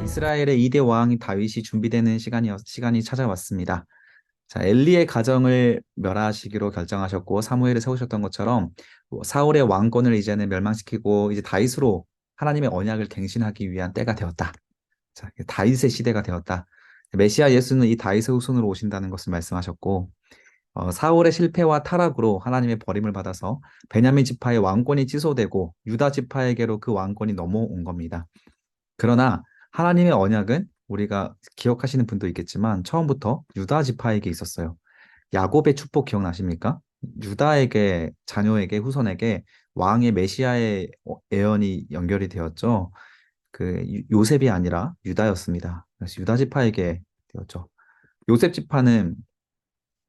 이스라엘의 2대 왕이 다윗이 준비되는 시간이 찾아왔습니다. 자, 엘리의 가정을 멸하시기로 결정하셨고 사무엘을 세우셨던 것처럼 사울의 왕권을 이제는 멸망시키고 이제 다윗으로 하나님의 언약을 갱신하기 위한 때가 되었다. 자, 다윗의 시대가 되었다. 메시아 예수는 이 다윗의 후손으로 오신다는 것을 말씀하셨고 사울의 실패와 타락으로 하나님의 버림을 받아서 베냐민 지파의 왕권이 취소되고 유다 지파에게로 그 왕권이 넘어온 겁니다. 그러나 하나님의 언약은 우리가 기억하시는 분도 있겠지만 처음부터 유다 지파에게 있었어요. 야곱의 축복 기억나십니까? 유다에게, 자녀에게, 후손에게 왕의 메시아의 예언이 연결이 되었죠. 요셉이 아니라 유다였습니다. 그래서 유다 지파에게 되었죠. 요셉 지파는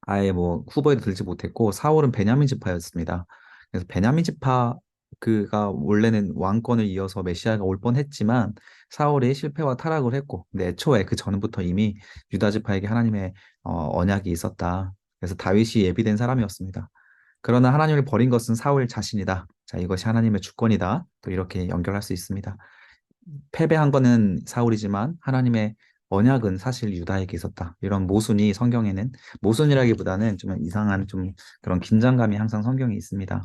아예 뭐 후보에도 들지 못했고 사울은 베냐민 지파였습니다. 그래서 베냐민 지파 그가 원래는 왕권을 이어서 메시아가 올 뻔했지만 사울이 실패와 타락을 했고 근데 애초에 그 전부터 이미 유다 지파에게 하나님의 언약이 있었다. 그래서 다윗이 예비된 사람이었습니다. 그러나 하나님을 버린 것은 사울 자신이다. 자, 이것이 하나님의 주권이다. 또 이렇게 연결할 수 있습니다. 패배한 거는 사울이지만 하나님의 언약은 사실 유다에게 있었다. 이런 모순이 성경에는 모순이라기보다는 좀 이상한 좀 그런 긴장감이 항상 성경에 있습니다.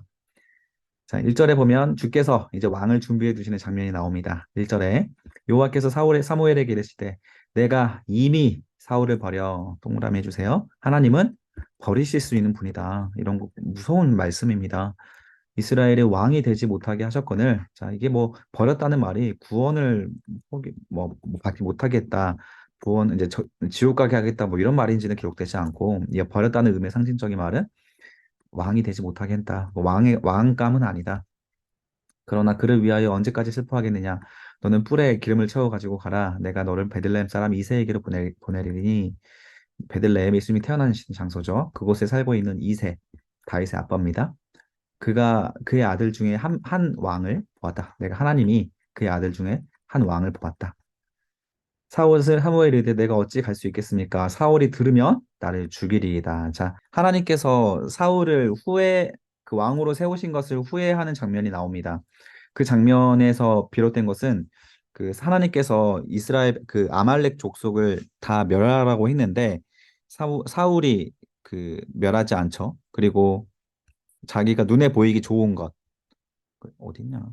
자, 1절에 보면 주께서 이제 왕을 준비해 두시는 장면이 나옵니다. 1절에 여호와께서 사무엘에게 이르시되 내가 이미 사울을 버려 동그라미 해주세요. 하나님은 버리실 수 있는 분이다. 이런 무서운 말씀입니다. 이스라엘의 왕이 되지 못하게 하셨거늘, 자, 이게 뭐, 버렸다는 말이 구원을 받지 못하겠다, 이제 지옥 가게 하겠다, 뭐 이런 말인지는 기록되지 않고, 이 버렸다는 의미의 상징적인 말은 왕이 되지 못하게 했다. 뭐 왕감은 아니다. 그러나 그를 위하여 언제까지 슬퍼하겠느냐? 너는 뿔에 기름을 채워 가지고 가라. 내가 너를 베들레헴 사람 이새에게로 보내리니, 베들레헴 예수님이 태어난 장소죠. 그곳에 살고 있는 이새, 다윗의 아빠입니다. 그가 그의 아들 중에 한 왕을 보았다. 내가 하나님이 그의 아들 중에 한 왕을 보았다. 사무엘이 이르되 내가 어찌 갈 수 있겠습니까? 사울이 들으면 나를 죽이리이다. 자, 하나님께서 사울을 그 왕으로 세우신 것을 후회하는 장면이 나옵니다. 그 장면에서 비롯된 것은 그 하나님께서 이스라엘 그 아말렉 족속을 다 멸하라고 했는데 사울이 그 멸하지 않죠. 그리고 자기가 눈에 보이기 좋은 것, 어딨냐?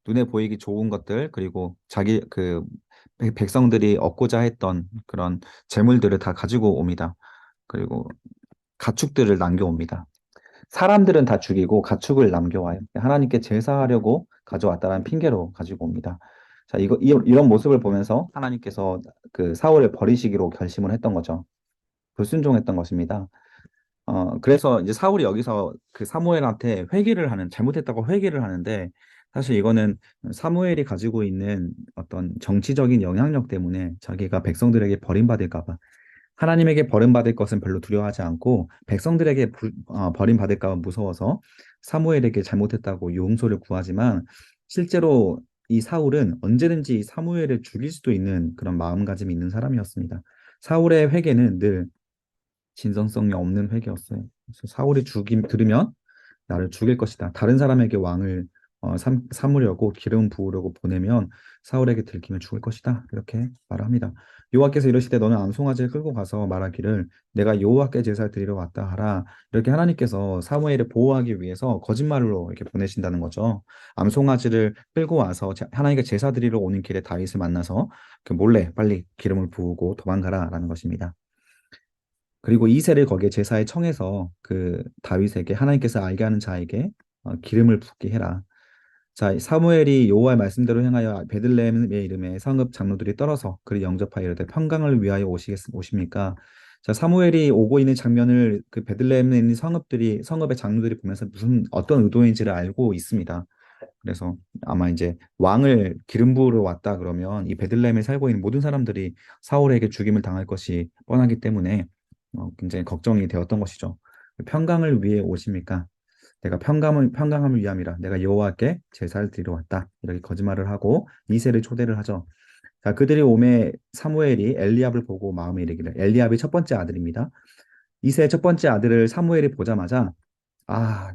눈에 보이기 좋은 것들, 그리고 자기 백성들이 얻고자 했던 그런 재물들을 다 가지고 옵니다. 그리고 가축들을 남겨옵니다. 사람들은 다 죽이고 가축을 남겨와요. 하나님께 제사하려고 가져왔다는 핑계로 가지고 옵니다. 자, 이런 모습을 보면서 하나님께서 그 사울을 버리시기로 결심을 했던 거죠. 불순종했던 것입니다. 그래서 이제 사울이 여기서 그 사무엘한테 잘못했다고 회개를 하는데, 사실 이거는 사무엘이 가지고 있는 어떤 정치적인 영향력 때문에 자기가 백성들에게 버림받을까 봐, 하나님에게 버림받을 것은 별로 두려워하지 않고 백성들에게 버림받을까 봐 무서워서 사무엘에게 잘못했다고 용서를 구하지만, 실제로 이 사울은 언제든지 사무엘을 죽일 수도 있는 그런 마음가짐이 있는 사람이었습니다. 사울의 회개는 늘 진정성이 없는 회개였어요. 그래서 사울이 들으면 나를 죽일 것이다. 다른 사람에게 왕을 삼으려고 기름 부으려고 보내면 사울에게 들키면 죽을 것이다. 이렇게 말합니다. 여호와께서 이르시되 너는 암송아지를 끌고 가서 말하기를 내가 여호와께 제사를 드리러 왔다 하라. 이렇게 하나님께서 사무엘을 보호하기 위해서 거짓말로 이렇게 보내신다는 거죠. 암송아지를 끌고 와서 하나님께 제사 드리러 오는 길에 다윗을 만나서 그 몰래 빨리 기름을 부으고 도망가라라는 것입니다. 그리고 이새를 거기에 제사에 청해서 그 다윗에게 하나님께서 알게 하는 자에게 기름을 붓게 해라. 자, 사무엘이 여호와의 말씀대로 행하여 베들레헴의 이름에 성읍 장로들이 떨어서 그를 영접하여 이르되 평강을 위하여 오십니까? 자, 사무엘이 오고 있는 장면을 그 베들레헴에 있는 성읍의 장로들이 보면서 어떤 의도인지를 알고 있습니다. 그래서 아마 이제 왕을 기름 부으러 왔다 그러면 이 베들레헴에 살고 있는 모든 사람들이 사울에게 죽임을 당할 것이 뻔하기 때문에 굉장히 걱정이 되었던 것이죠. 평강을 위해 오십니까? 내가 평강함을 위함이라. 내가 여호와께 제사를 드리러 왔다. 이렇게 거짓말을 하고 이새를 초대를 하죠. 자, 그들이 오매 사무엘이 엘리압을 보고 마음에 이르기를. 엘리압이 첫 번째 아들입니다. 이새의 첫 번째 아들을 사무엘이 보자마자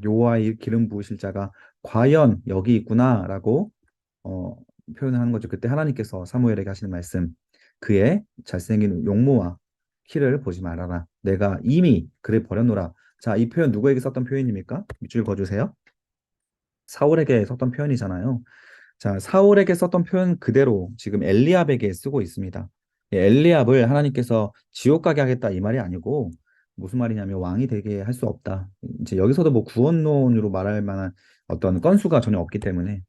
여호와의 기름 부으실 자가 과연 여기 있구나라고 표현을 하는 거죠. 그때 하나님께서 사무엘에게 하시는 말씀, 그의 잘생긴 용모와 키를 보지 말아라. 내가 이미 그를 버려놓으라. 자, 이 표현 누구에게 썼던 표현입니까? 밑줄 그어주세요. 사울에게 썼던 표현이잖아요. 자, 사울에게 썼던 표현 그대로 지금 엘리압에게 쓰고 있습니다. 예, 엘리압을 하나님께서 지옥 가게 하겠다 이 말이 아니고 무슨 말이냐면 왕이 되게 할 수 없다. 이제 여기서도 뭐 구원론으로 말할 만한 어떤 건수가 전혀 없기 때문에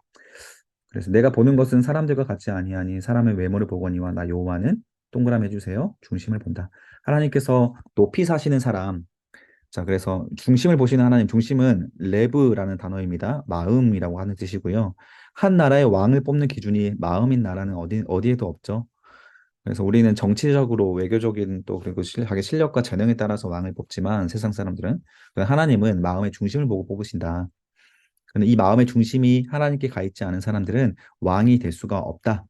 그래서 내가 보는 것은 사람들과 같지 아니하니 사람의 외모를 보거니와 나 여호와는 동그라미 해주세요. 중심을 본다. 하나님께서 높이 사시는 사람. 자, 그래서 중심을 보시는 하나님, 중심은 레브라는 단어입니다. 마음이라고 하는 뜻이고요. 한 나라의 왕을 뽑는 기준이 마음인 나라는 어디에도 없죠. 그래서 우리는 정치적으로 외교적인 또 그리고 자기 실력과 재능에 따라서 왕을 뽑지만 세상 사람들은 하나님은 마음의 중심을 보고 뽑으신다. 근데 이 마음의 중심이 하나님께 가 있지 않은 사람들은 왕이 될 수가 없다.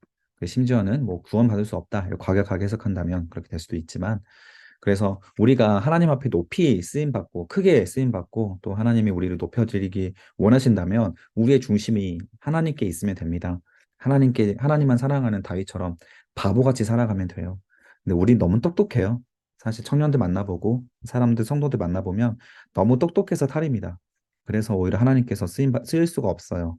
심지어는 뭐 구원받을 수 없다. 이렇게 과격하게 해석한다면 그렇게 될 수도 있지만 그래서 우리가 하나님 앞에 높이 쓰임 받고 크게 쓰임 받고 또 하나님이 우리를 높여드리기 원하신다면 우리의 중심이 하나님께 있으면 됩니다. 하나님만 사랑하는 다윗처럼 바보같이 살아가면 돼요. 근데 우리 너무 똑똑해요. 사실 청년들 만나보고 사람들 성도들 만나보면 너무 똑똑해서 탈입니다. 그래서 오히려 하나님께서 쓰일 수가 없어요.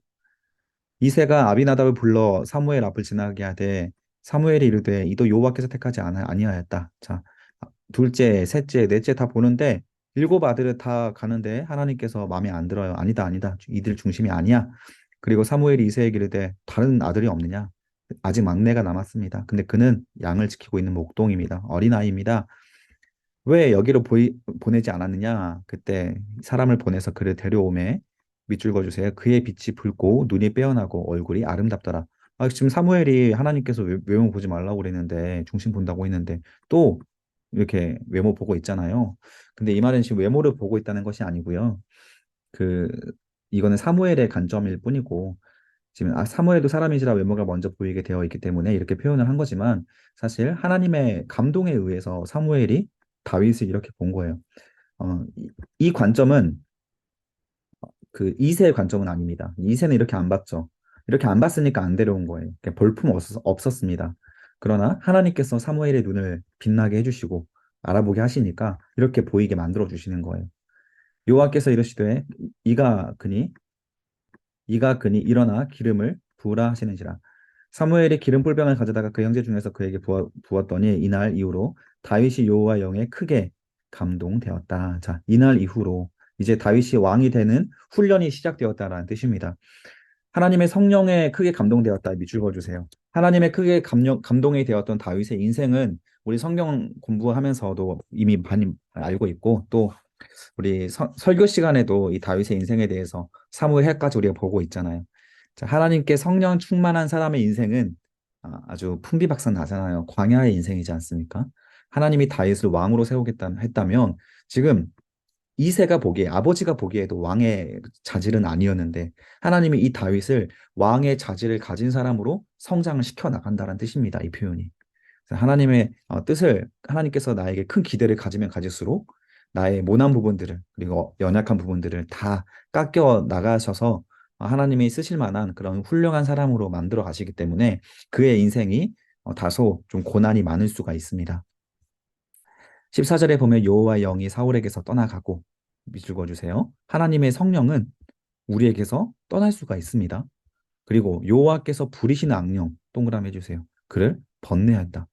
이새가 아비나답을 불러 사무엘 앞을 지나게 하되 사무엘이 이르되 이도 여호와께서 택하지 아니하였다. 자, 둘째, 셋째, 넷째 다 보는데 일곱 아들을 다 가는데 하나님께서 마음에 안 들어요. 아니다, 아니다. 이들 중심이 아니야. 그리고 사무엘이 이새에게 이르되 다른 아들이 없느냐? 아직 막내가 남았습니다. 근데 그는 양을 지키고 있는 목동입니다. 어린아이입니다. 왜 여기로 보내지 않았느냐? 그때 사람을 보내서 그를 데려오매 밑줄 그어주세요. 그의 빛이 붉고 눈이 빼어나고 얼굴이 아름답더라. 아, 지금 사무엘이 하나님께서 외모 보지 말라고 그랬는데 중심 본다고 했는데 또 이렇게 외모 보고 있잖아요. 근데 이 말은 지금 외모를 보고 있다는 것이 아니고요. 그 이거는 사무엘의 관점일 뿐이고 지금 사무엘도 사람이지라 외모가 먼저 보이게 되어 있기 때문에 이렇게 표현을 한 거지만 사실 하나님의 감동에 의해서 사무엘이 다윗을 이렇게 본 거예요. 이 관점은 그 이세의 관점은 아닙니다. 이세는 이렇게 안 봤죠. 이렇게 안 봤으니까 안 데려온 거예요. 볼품 없었습니다. 그러나 하나님께서 사무엘의 눈을 빛나게 해주시고 알아보게 하시니까 이렇게 보이게 만들어 주시는 거예요. 여호와께서 이르시되 이가 그니 이가 그니 일어나 기름을 부으라 하시는지라. 사무엘이 기름 뿔병을 가져다가 그 형제 중에서 그에게 부었더니 이날 이후로 다윗이 여호와 영에 크게 감동되었다. 자, 이날 이후로 이제 다윗이 왕이 되는 훈련이 시작되었다라는 뜻입니다. 하나님의 성령에 크게 감동되었다. 밑줄 그어주세요. 하나님의 크게 감동이 되었던 다윗의 인생은 우리 성경 공부하면서도 이미 많이 알고 있고 또 우리 설교 시간에도 이 다윗의 인생에 대해서 사무엘까지 우리가 보고 있잖아요. 자, 하나님께 성령 충만한 사람의 인생은 아주 풍비박산 나잖아요. 광야의 인생이지 않습니까? 하나님이 다윗을 왕으로 세우겠다 했다면 지금 이세가 보기에 아버지가 보기에도 왕의 자질은 아니었는데 하나님이 이 다윗을 왕의 자질을 가진 사람으로 성장을 시켜 나간다는 뜻입니다. 이 표현이. 하나님의 뜻을 하나님께서 나에게 큰 기대를 가지면 가질수록 나의 모난 부분들을 그리고 연약한 부분들을 다 깎여 나가셔서 하나님이 쓰실 만한 그런 훌륭한 사람으로 만들어 가시기 때문에 그의 인생이 다소 좀 고난이 많을 수가 있습니다. 14절에 보면 여호와의 영이 사울에게서 떠나가고 밑줄 그어주세요. 하나님의 성령은 우리에게서 떠날 수가 있습니다. 그리고 여호와께서 부리시는 악령 동그라미 해주세요. 그를 번뇌한다.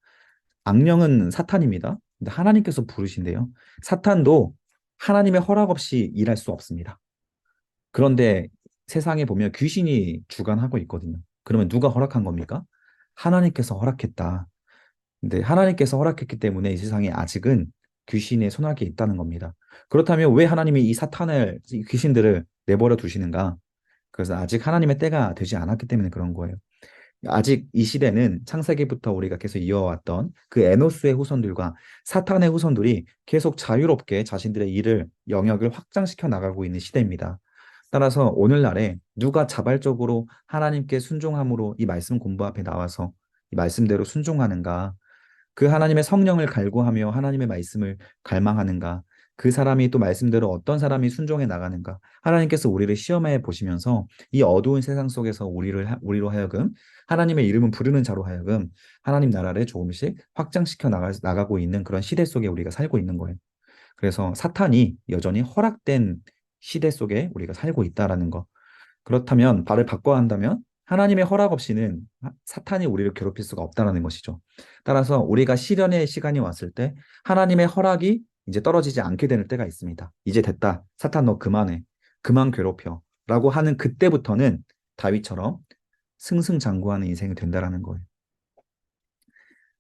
악령은 사탄입니다. 근데 하나님께서 부르신대요. 사탄도 하나님의 허락 없이 일할 수 없습니다. 그런데 세상에 보면 귀신이 주관하고 있거든요. 그러면 누가 허락한 겁니까? 하나님께서 허락했다. 근데 하나님께서 허락했기 때문에 이 세상에 아직은 귀신의 손아귀에 있다는 겁니다. 그렇다면 왜 하나님이 이 귀신들을 내버려 두시는가? 그래서 아직 하나님의 때가 되지 않았기 때문에 그런 거예요. 아직 이 시대는 창세기부터 우리가 계속 이어왔던 그 에노스의 후손들과 사탄의 후손들이 계속 자유롭게 자신들의 일을, 영역을 확장시켜 나가고 있는 시대입니다. 따라서 오늘날에 누가 자발적으로 하나님께 순종함으로 이 말씀 공부 앞에 나와서 이 말씀대로 순종하는가, 그 하나님의 성령을 갈구하며 하나님의 말씀을 갈망하는가, 그 사람이 또 말씀대로 어떤 사람이 순종해 나가는가. 하나님께서 우리를 시험해 보시면서 이 어두운 세상 속에서 우리로 하여금 하나님의 이름을 부르는 자로 하여금 하나님 나라를 조금씩 확장시켜 나가고 있는 그런 시대 속에 우리가 살고 있는 거예요. 그래서 사탄이 여전히 허락된 시대 속에 우리가 살고 있다라는 거. 그렇다면 발을 바꿔야 한다면 하나님의 허락 없이는 사탄이 우리를 괴롭힐 수가 없다라는 것이죠. 따라서 우리가 시련의 시간이 왔을 때 하나님의 허락이 이제 떨어지지 않게 되는 때가 있습니다. 이제 됐다. 사탄 너 그만해. 그만 괴롭혀. 라고 하는 그때부터는 다윗처럼 승승장구하는 인생이 된다라는 거예요.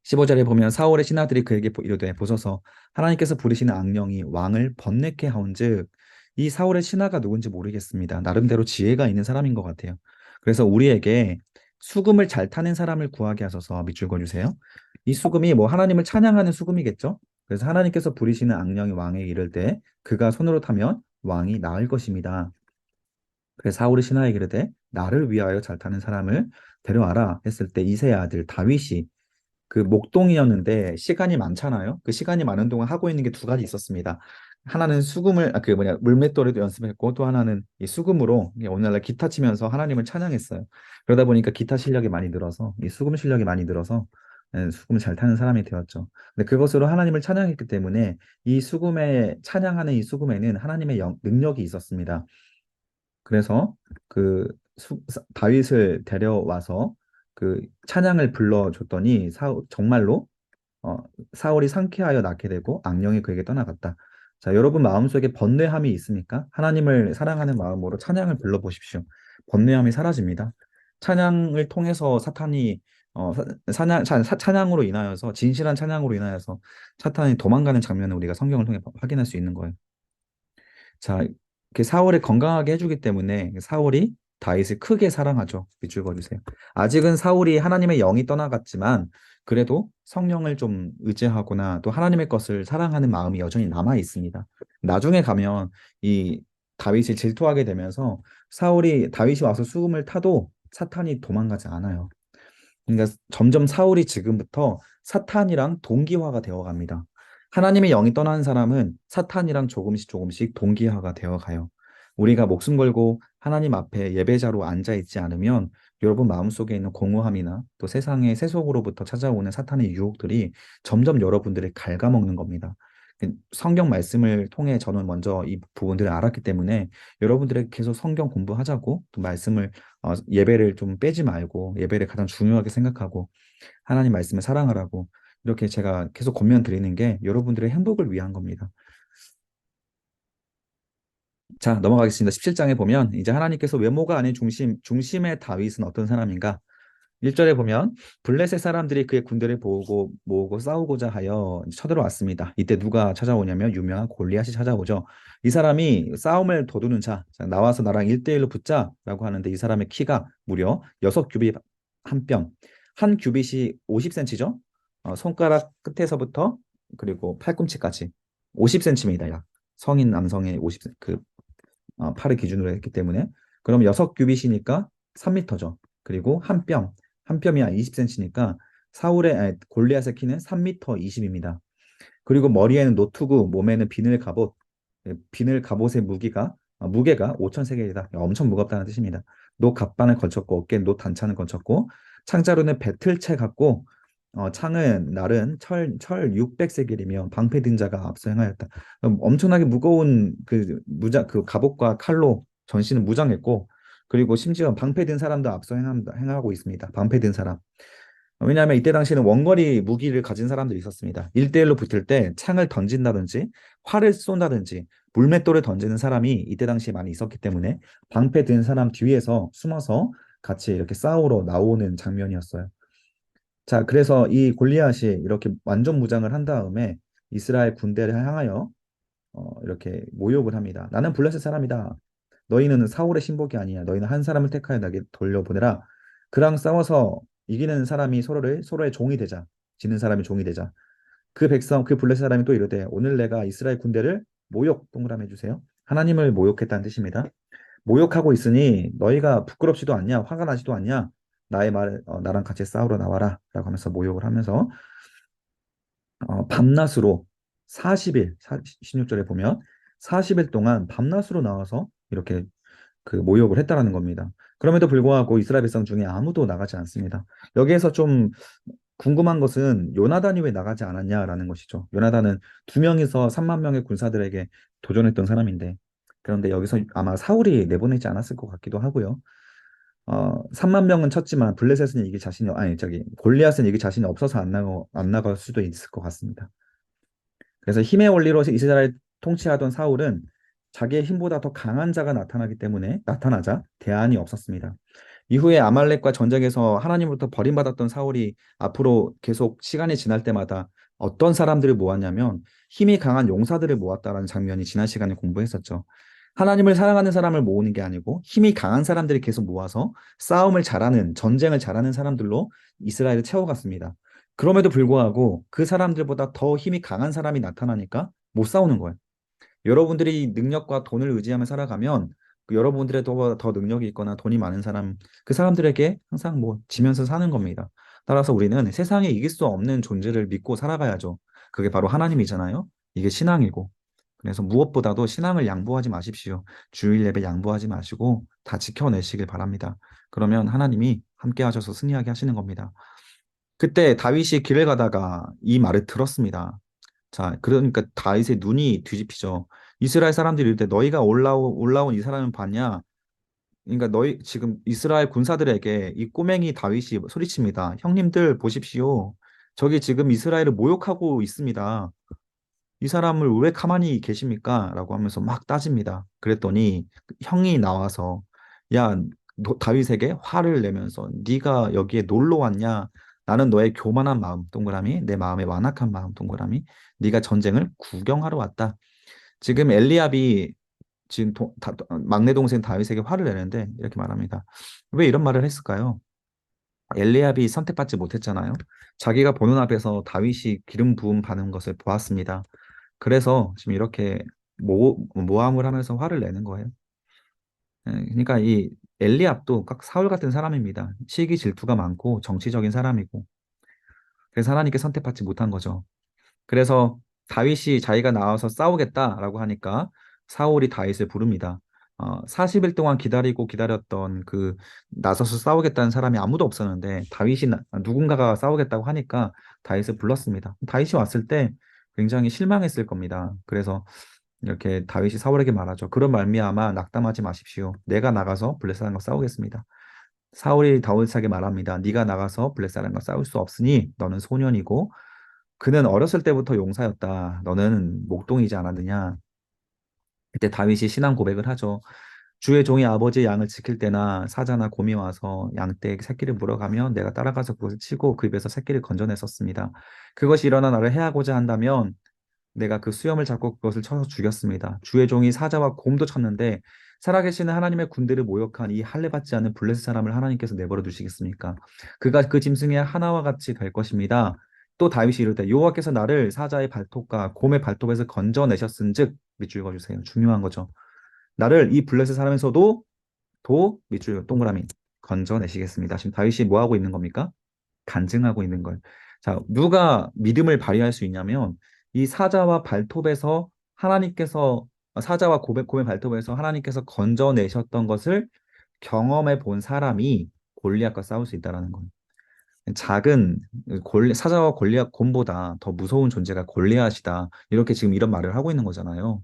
15절에 보면 사울의 신하들이 그에게 이르되 보소서 하나님께서 부르시는 악령이 왕을 번뇌케 하온즉 이 사울의 신하가 누군지 모르겠습니다. 나름대로 지혜가 있는 사람인 것 같아요. 그래서 우리에게 수금을 잘 타는 사람을 구하게 하소서 밑줄 그어주세요. 이 수금이 뭐 하나님을 찬양하는 수금이겠죠. 그래서 하나님께서 부리시는 악령이 왕에 이를 때 그가 손으로 타면 왕이 나을 것입니다. 그래서 사울의 신하에게 이르되 나를 위하여 잘 타는 사람을 데려와라 했을 때 이새의 아들 다윗이 그 목동이었는데 시간이 많잖아요. 그 시간이 많은 동안 하고 있는 게 두 가지 있었습니다. 하나는 그 뭐냐 물맷돌이도 연습했고 또 하나는 이 수금으로 오늘날 기타 치면서 하나님을 찬양했어요. 그러다 보니까 기타 실력이 많이 늘어서 이 수금 실력이 많이 늘어서 수금을 잘 타는 사람이 되었죠. 근데 그것으로 하나님을 찬양했기 때문에 이 수금에 찬양하는 이 수금에는 하나님의 능력이 있었습니다. 그래서 그 다윗을 데려와서 그 찬양을 불러줬더니 정말로 어, 사울이 상쾌하여 낳게 되고 악령이 그에게 떠나갔다. 자, 여러분 마음속에 번뇌함이 있습니까? 하나님을 사랑하는 마음으로 찬양을 불러보십시오. 번뇌함이 사라집니다. 찬양을 통해서 사탄이 찬양으로 인하여서 진실한 찬양으로 인하여서 사탄이 도망가는 장면을 우리가 성경을 통해 확인할 수 있는 거예요. 자, 이렇게 사울을 건강하게 해주기 때문에 사울이 다윗을 크게 사랑하죠. 밑줄 그어주세요. 아직은 사울이 하나님의 영이 떠나갔지만 그래도 성령을 좀 의지하거나 또 하나님의 것을 사랑하는 마음이 여전히 남아 있습니다. 나중에 가면 이 다윗을 질투하게 되면서 다윗이 와서 수금을 타도 사탄이 도망가지 않아요. 그러니까 점점 사울이 지금부터 사탄이랑 동기화가 되어 갑니다. 하나님의 영이 떠난 사람은 사탄이랑 조금씩 조금씩 동기화가 되어 가요. 우리가 목숨 걸고 하나님 앞에 예배자로 앉아 있지 않으면 여러분 마음속에 있는 공허함이나 또 세상의 세속으로부터 찾아오는 사탄의 유혹들이 점점 여러분들을 갉아먹는 겁니다. 성경 말씀을 통해 저는 먼저 이 부분들을 알았기 때문에 여러분들에게 계속 성경 공부하자고 또 예배를 좀 빼지 말고 예배를 가장 중요하게 생각하고 하나님 말씀을 사랑하라고 이렇게 제가 계속 권면 드리는 게 여러분들의 행복을 위한 겁니다. 자, 넘어가겠습니다. 17장에 보면 이제 하나님께서 외모가 아닌 중심의 다윗은 어떤 사람인가? 1절에 보면 블레셋 사람들이 그의 군대를 모으고 싸우고자 하여 쳐들어왔습니다. 이때 누가 찾아오냐면 유명한 골리앗이 찾아오죠. 이 사람이 싸움을 도두는 자, 나와서 나랑 1대1로 붙자라고 하는데 이 사람의 키가 무려 6규빗 한 뼘. 한 규빗이 50cm죠. 손가락 끝에서부터 그리고 팔꿈치까지 50cm입니다. 약. 성인 남성의 50cm, 팔을 기준으로 했기 때문에 그럼 6규빗이니까 3m죠. 그리고 한 뼘이 한 20cm니까 골리앗의 키는 3m 20입니다. 그리고 머리에는 노투구, 몸에는 비늘 갑옷, 비늘 갑옷의 무게가 5,000세겔이다. 엄청 무겁다는 뜻입니다. 노 갑반을 걸쳤고 어깨에 노 단찬을 걸쳤고 창자루는 배틀채 같고 창은 날은 철 600세겔이며 방패 든 자가 앞서 행하였다. 엄청나게 무거운 그 갑옷과 칼로 전신은 무장했고 그리고 심지어 방패 든 사람도 앞서 행하고 있습니다. 방패 든 사람. 왜냐하면 이때 당시에는 원거리 무기를 가진 사람들이 있었습니다. 1대1로 붙을 때 창을 던진다든지 활을 쏜다든지 물맷돌을 던지는 사람이 이때 당시에 많이 있었기 때문에 방패 든 사람 뒤에서 숨어서 같이 이렇게 싸우러 나오는 장면이었어요. 자, 그래서 이 골리앗이 이렇게 완전 무장을 한 다음에 이스라엘 군대를 향하여 이렇게 모욕을 합니다. 나는 블레셋 사람이다. 너희는 사울의 신복이 아니야. 너희는 한 사람을 택하여 나에게 돌려보내라. 그랑 싸워서 이기는 사람이 서로의 종이 되자. 지는 사람이 종이 되자. 그 블레셋 사람이 또 이르되 오늘 내가 이스라엘 군대를 동그라미 해주세요. 하나님을 모욕했다는 뜻입니다. 모욕하고 있으니 너희가 부끄럽지도 않냐, 화가 나지도 않냐, 나랑 같이 싸우러 나와라 라고 하면서 모욕을 하면서 밤낮으로 40일, 16절에 보면 40일 동안 밤낮으로 나와서 이렇게 그 모욕을 했다라는 겁니다. 그럼에도 불구하고 이스라엘 백성 중에 아무도 나가지 않습니다. 여기에서 좀 궁금한 것은 요나단이 왜 나가지 않았냐라는 것이죠. 요나단은 두 명이서 3만 명의 군사들에게 도전했던 사람인데, 그런데 여기서 아마 사울이 내보내지 않았을 것 같기도 하고요. 3만 명은 쳤지만 블레셋은 이길 자신이 아니 저기 골리앗은 이길 자신이 없어서 안 나갈 수도 있을 것 같습니다. 그래서 힘의 원리로 이스라엘 통치하던 사울은 자기의 힘보다 더 강한 자가 나타나자 대안이 없었습니다. 이후에 아말렉과 전쟁에서 하나님으로부터 버림받았던 사울이 앞으로 계속 시간이 지날 때마다 어떤 사람들을 모았냐면 힘이 강한 용사들을 모았다라는 장면이 지난 시간에 공부했었죠. 하나님을 사랑하는 사람을 모으는 게 아니고 힘이 강한 사람들이 계속 모아서 전쟁을 잘하는 사람들로 이스라엘을 채워갔습니다. 그럼에도 불구하고 그 사람들보다 더 힘이 강한 사람이 나타나니까 못 싸우는 거예요. 여러분들이 능력과 돈을 의지하며 살아가면 그 여러분들의 더 능력이 있거나 돈이 많은 사람, 그 사람들에게 항상 뭐 지면서 사는 겁니다. 따라서 우리는 세상에 이길 수 없는 존재를 믿고 살아가야죠. 그게 바로 하나님이잖아요. 이게 신앙이고. 그래서 무엇보다도 신앙을 양보하지 마십시오. 주일 예배 양보하지 마시고 다 지켜내시길 바랍니다. 그러면 하나님이 함께 하셔서 승리하게 하시는 겁니다. 그때 다윗이 길을 가다가 이 말을 들었습니다. 자, 그러니까 다윗의 눈이 뒤집히죠. 이스라엘 사람들이 이럴 때 너희가 올라온 이 사람은 봤냐? 그러니까 너희 지금 이스라엘 군사들에게 이 꼬맹이 다윗이 소리칩니다. 형님들 보십시오. 저기 지금 이스라엘을 모욕하고 있습니다. 이 사람을 왜 가만히 계십니까? 라고 하면서 막 따집니다. 그랬더니 형이 나와서 야, 너 다윗에게 화를 내면서 네가 여기에 놀러 왔냐? 나는 너의 교만한 마음 동그라미, 내 마음의 완악한 마음 동그라미, 네가 전쟁을 구경하러 왔다. 지금 엘리압이 막내 동생 다윗에게 화를 내는데 이렇게 말합니다. 왜 이런 말을 했을까요? 엘리압이 선택받지 못했잖아요. 자기가 보는 앞에서 다윗이 기름 부음 받는 것을 보았습니다. 그래서 지금 이렇게 모함을 하면서 화를 내는 거예요. 그러니까 이 엘리압도 각 사울 같은 사람입니다. 시기 질투가 많고 정치적인 사람이고 그래서 하나님께 선택받지 못한 거죠. 그래서 다윗이 자기가 나와서 싸우겠다라고 하니까 사울이 다윗을 부릅니다. 40일 동안 기다렸던 그 나서서 싸우겠다는 사람이 아무도 없었는데 누군가가 싸우겠다고 하니까 다윗을 불렀습니다. 다윗이 왔을 때 굉장히 실망했을 겁니다. 그래서 이렇게 다윗이 사울에게 말하죠. 그런 말미암아 낙담하지 마십시오. 내가 나가서 블레셋 사람과 싸우겠습니다. 사울이 다윗에게 말합니다. 네가 나가서 블레셋 사람과 싸울 수 없으니 너는 소년이고 그는 어렸을 때부터 용사였다. 너는 목동이지 않았느냐. 그때 다윗이 신앙 고백을 하죠. 주의 종이 아버지의 양을 지킬 때나 사자나 곰이 와서 양떼의 새끼를 물어가면 내가 따라가서 그것을 치고 그 입에서 새끼를 건져냈었습니다. 그것이 일어나 나를 해하고자 한다면 내가 그 수염을 잡고 그것을 쳐서 죽였습니다. 주의 종이 사자와 곰도 쳤는데 살아계시는 하나님의 군대를 모욕한 이 할례 받지 않는 블레셋 사람을 하나님께서 내버려 두시겠습니까? 그가 그 짐승의 하나와 같이 될 것입니다. 또 다윗이 이르되 여호와께서 나를 사자의 발톱과 곰의 발톱에서 건져내셨은즉 밑줄 그어주세요. 중요한 거죠. 나를 이 블레셋 사람에서도 밑줄 동그라미 건져내시겠습니다. 지금 다윗이 뭐 하고 있는 겁니까? 간증하고 있는 걸. 자, 누가 믿음을 발휘할 수 있냐면 이 사자와 곰의 발톱에서 하나님께서 건져내셨던 것을 경험해 본 사람이 골리앗과 싸울 수 있다라는 거예요. 사자와 곰보다 더 무서운 존재가 골리앗이다. 이렇게 지금 이런 말을 하고 있는 거잖아요.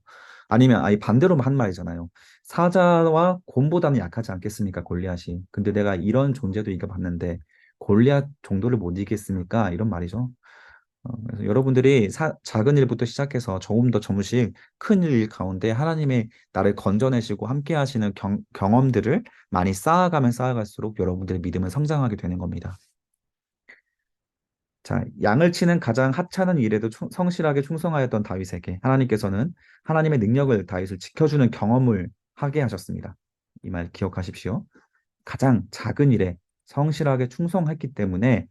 아니면 아예 반대로 한 말이잖아요. 사자와 곰보다는 약하지 않겠습니까, 골리앗이. 근데 내가 이런 존재도 이겨봤는데 골리앗 정도를 못 이기겠습니까? 이런 말이죠. 그래서 여러분들이 작은 일부터 시작해서 조금씩 큰 일 가운데 하나님의 나를 건져내시고 함께 하시는 경험들을 많이 쌓아가면 쌓아갈수록 여러분들의 믿음은 성장하게 되는 겁니다. 자, 양을 치는 가장 하찮은 일에도 성실하게 충성하였던 다윗에게 하나님께서는 하나님의 능력을 다윗을 지켜주는 경험을 하게 하셨습니다. 이 말 기억하십시오. 가장 작은 일에 성실하게 충성했기 때문에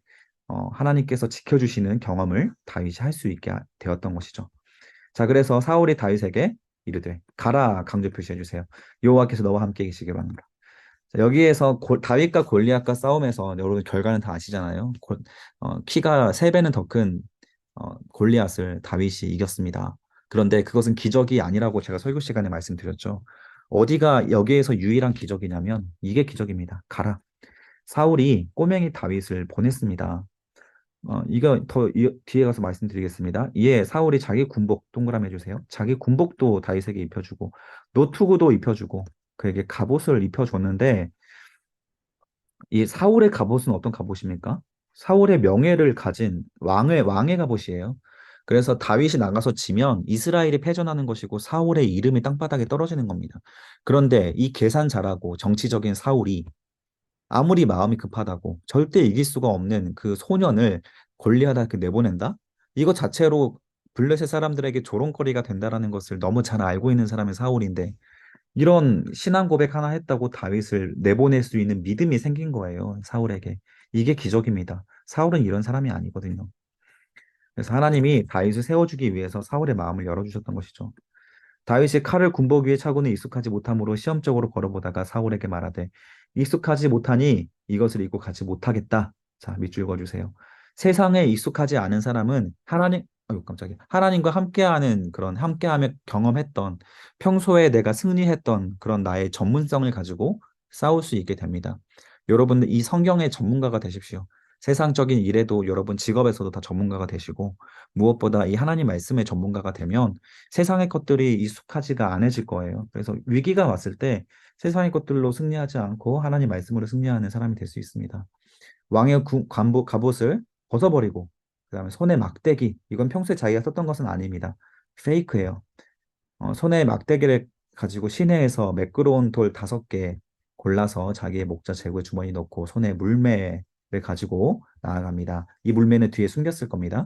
하나님께서 지켜주시는 경험을 다윗이 할 수 있게 되었던 것이죠. 자, 그래서 사울이 다윗에게 이르되 가라 강조 표시해 주세요. 여호와께서 너와 함께 계시길 바랍니다. 자, 여기에서 다윗과 골리앗과 싸움에서 여러분 결과는 다 아시잖아요. 키가 3배는 더 큰 골리앗을 다윗이 이겼습니다. 그런데 그것은 기적이 아니라고 제가 설교 시간에 말씀드렸죠. 어디가 여기에서 유일한 기적이냐면 이게 기적입니다. 가라. 사울이 꼬맹이 다윗을 보냈습니다. 이거 뒤에 가서 말씀드리겠습니다. 이에 사울이 자기 군복 동그라미 해주세요. 자기 군복도 다윗에게 입혀주고 노투구도 입혀주고 그에게 갑옷을 입혀줬는데 이 사울의 갑옷은 어떤 갑옷입니까? 사울의 명예를 가진 왕의 갑옷이에요. 그래서 다윗이 나가서 지면 이스라엘이 패전하는 것이고 사울의 이름이 땅바닥에 떨어지는 겁니다. 그런데 이 계산 잘하고 정치적인 사울이 아무리 마음이 급하다고 절대 이길 수가 없는 그 소년을 골리앗한테 내보낸다? 이거 자체로 블레셋 사람들에게 조롱거리가 된다라는 것을 너무 잘 알고 있는 사람이 사울인데 이런 신앙 고백 하나 했다고 다윗을 내보낼 수 있는 믿음이 생긴 거예요, 사울에게. 이게 기적입니다. 사울은 이런 사람이 아니거든요. 그래서 하나님이 다윗을 세워주기 위해서 사울의 마음을 열어주셨던 것이죠. 다윗이 칼을 군복 위에 차고는 익숙하지 못함으로 시험적으로 걸어보다가 사울에게 말하되 익숙하지 못하니 이것을 입고 가지 못하겠다. 자, 밑줄 그어주세요. 세상에 익숙하지 않은 사람은 아유, 깜짝이야. 하나님과 함께하는 그런 함께하며 경험했던 평소에 내가 승리했던 그런 나의 전문성을 가지고 싸울 수 있게 됩니다. 여러분들 이 성경의 전문가가 되십시오. 세상적인 일에도 여러분 직업에서도 다 전문가가 되시고 무엇보다 이 하나님 말씀의 전문가가 되면 세상의 것들이 익숙하지가 않아질 거예요. 그래서 위기가 왔을 때 세상의 것들로 승리하지 않고 하나님 말씀으로 승리하는 사람이 될 수 있습니다. 왕의 갑옷을 벗어버리고 그다음에 손에 막대기 이건 평소에 자기가 썼던 것은 아닙니다. 페이크예요. 손에 막대기를 가지고 시내에서 매끄러운 돌 5개 골라서 자기의 목자 제구의 주머니 넣고 손에 물매를 가지고 나아갑니다. 이 물매는 뒤에 숨겼을 겁니다.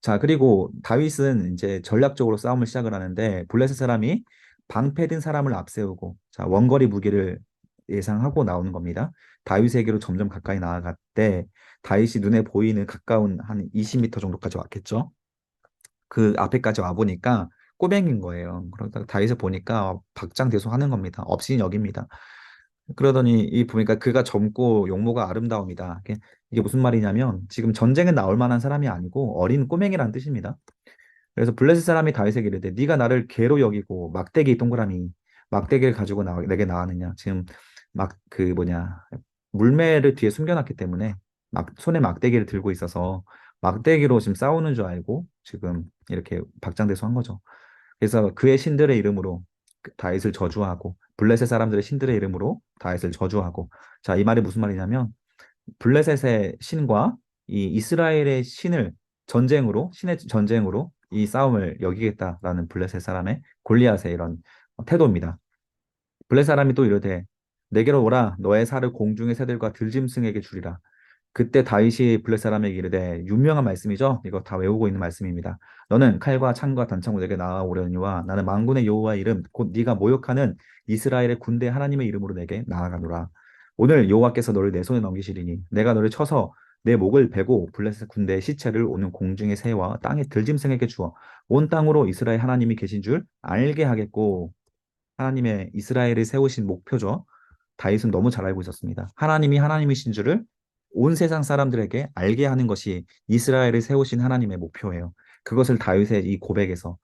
자, 그리고 다윗은 이제 전략적으로 싸움을 시작을 하는데 블레셋 사람이 방패든 사람을 앞세우고 자, 원거리 무기를 예상하고 나오는 겁니다. 다윗에게로 점점 가까이 나아갔대 다윗이 눈에 보이는 가까운 한 20m 정도까지 왔겠죠. 그 앞에까지 와 보니까 꼬맹인 거예요. 그러다가 다윗을 보니까 박장대소하는 겁니다. 업신여깁니다. 그러더니 이 보니까 그가 젊고 용모가 아름다움이다. 이게 무슨 말이냐면 지금 전쟁에 나올 만한 사람이 아니고 어린 꼬맹이라는 뜻입니다. 그래서 블레셋 사람이 다윗에게 이르되 네가 나를 개로 여기고 막대기 동그라미 막대기를 가지고 내게 나왔느냐. 지금 막 그 뭐냐 물매를 뒤에 숨겨놨기 때문에 막 손에 막대기를 들고 있어서 막대기로 지금 싸우는 줄 알고 지금 이렇게 박장대소한 거죠. 그래서 그의 신들의 이름으로 다윗을 저주하고 블레셋 사람들의 신들의 이름으로 다윗을 저주하고 자, 이 말이 무슨 말이냐면 블레셋의 신과 이 이스라엘의 신을 신의 전쟁으로 이 싸움을 여기겠다라는 블레셋 사람의 골리앗의 이런 태도입니다. 블레셋 사람이 또 이르되 내게로 오라 너의 살을 공중의 새들과 들짐승에게 주리라. 그때 다윗이 블레 사람에게 이르되 유명한 말씀이죠. 이거 다 외우고 있는 말씀입니다. 너는 칼과 창과 단창으로 내게 나아오려니와 나는 만군의 여호와의 이름 곧 네가 모욕하는 이스라엘의 군대 하나님의 이름으로 내게 나아가노라. 오늘 여호와께서 너를 내 손에 넘기시리니 내가 너를 쳐서 내 목을 베고 블레셋 군대의 시체를 오는 공중의 새와 땅의 들짐승에게 주어 온 땅으로 이스라엘 하나님이 계신 줄 알게 하겠고 하나님의 이스라엘을 세우신 목표죠. 다윗은 너무 잘 알고 있었습니다. 하나님이 하나님이신 줄을 온 세상 사람들에게 알게 하는 것이 이스라엘을 세우신 하나님의 목표예요. 그것을 다윗의 이 고백에서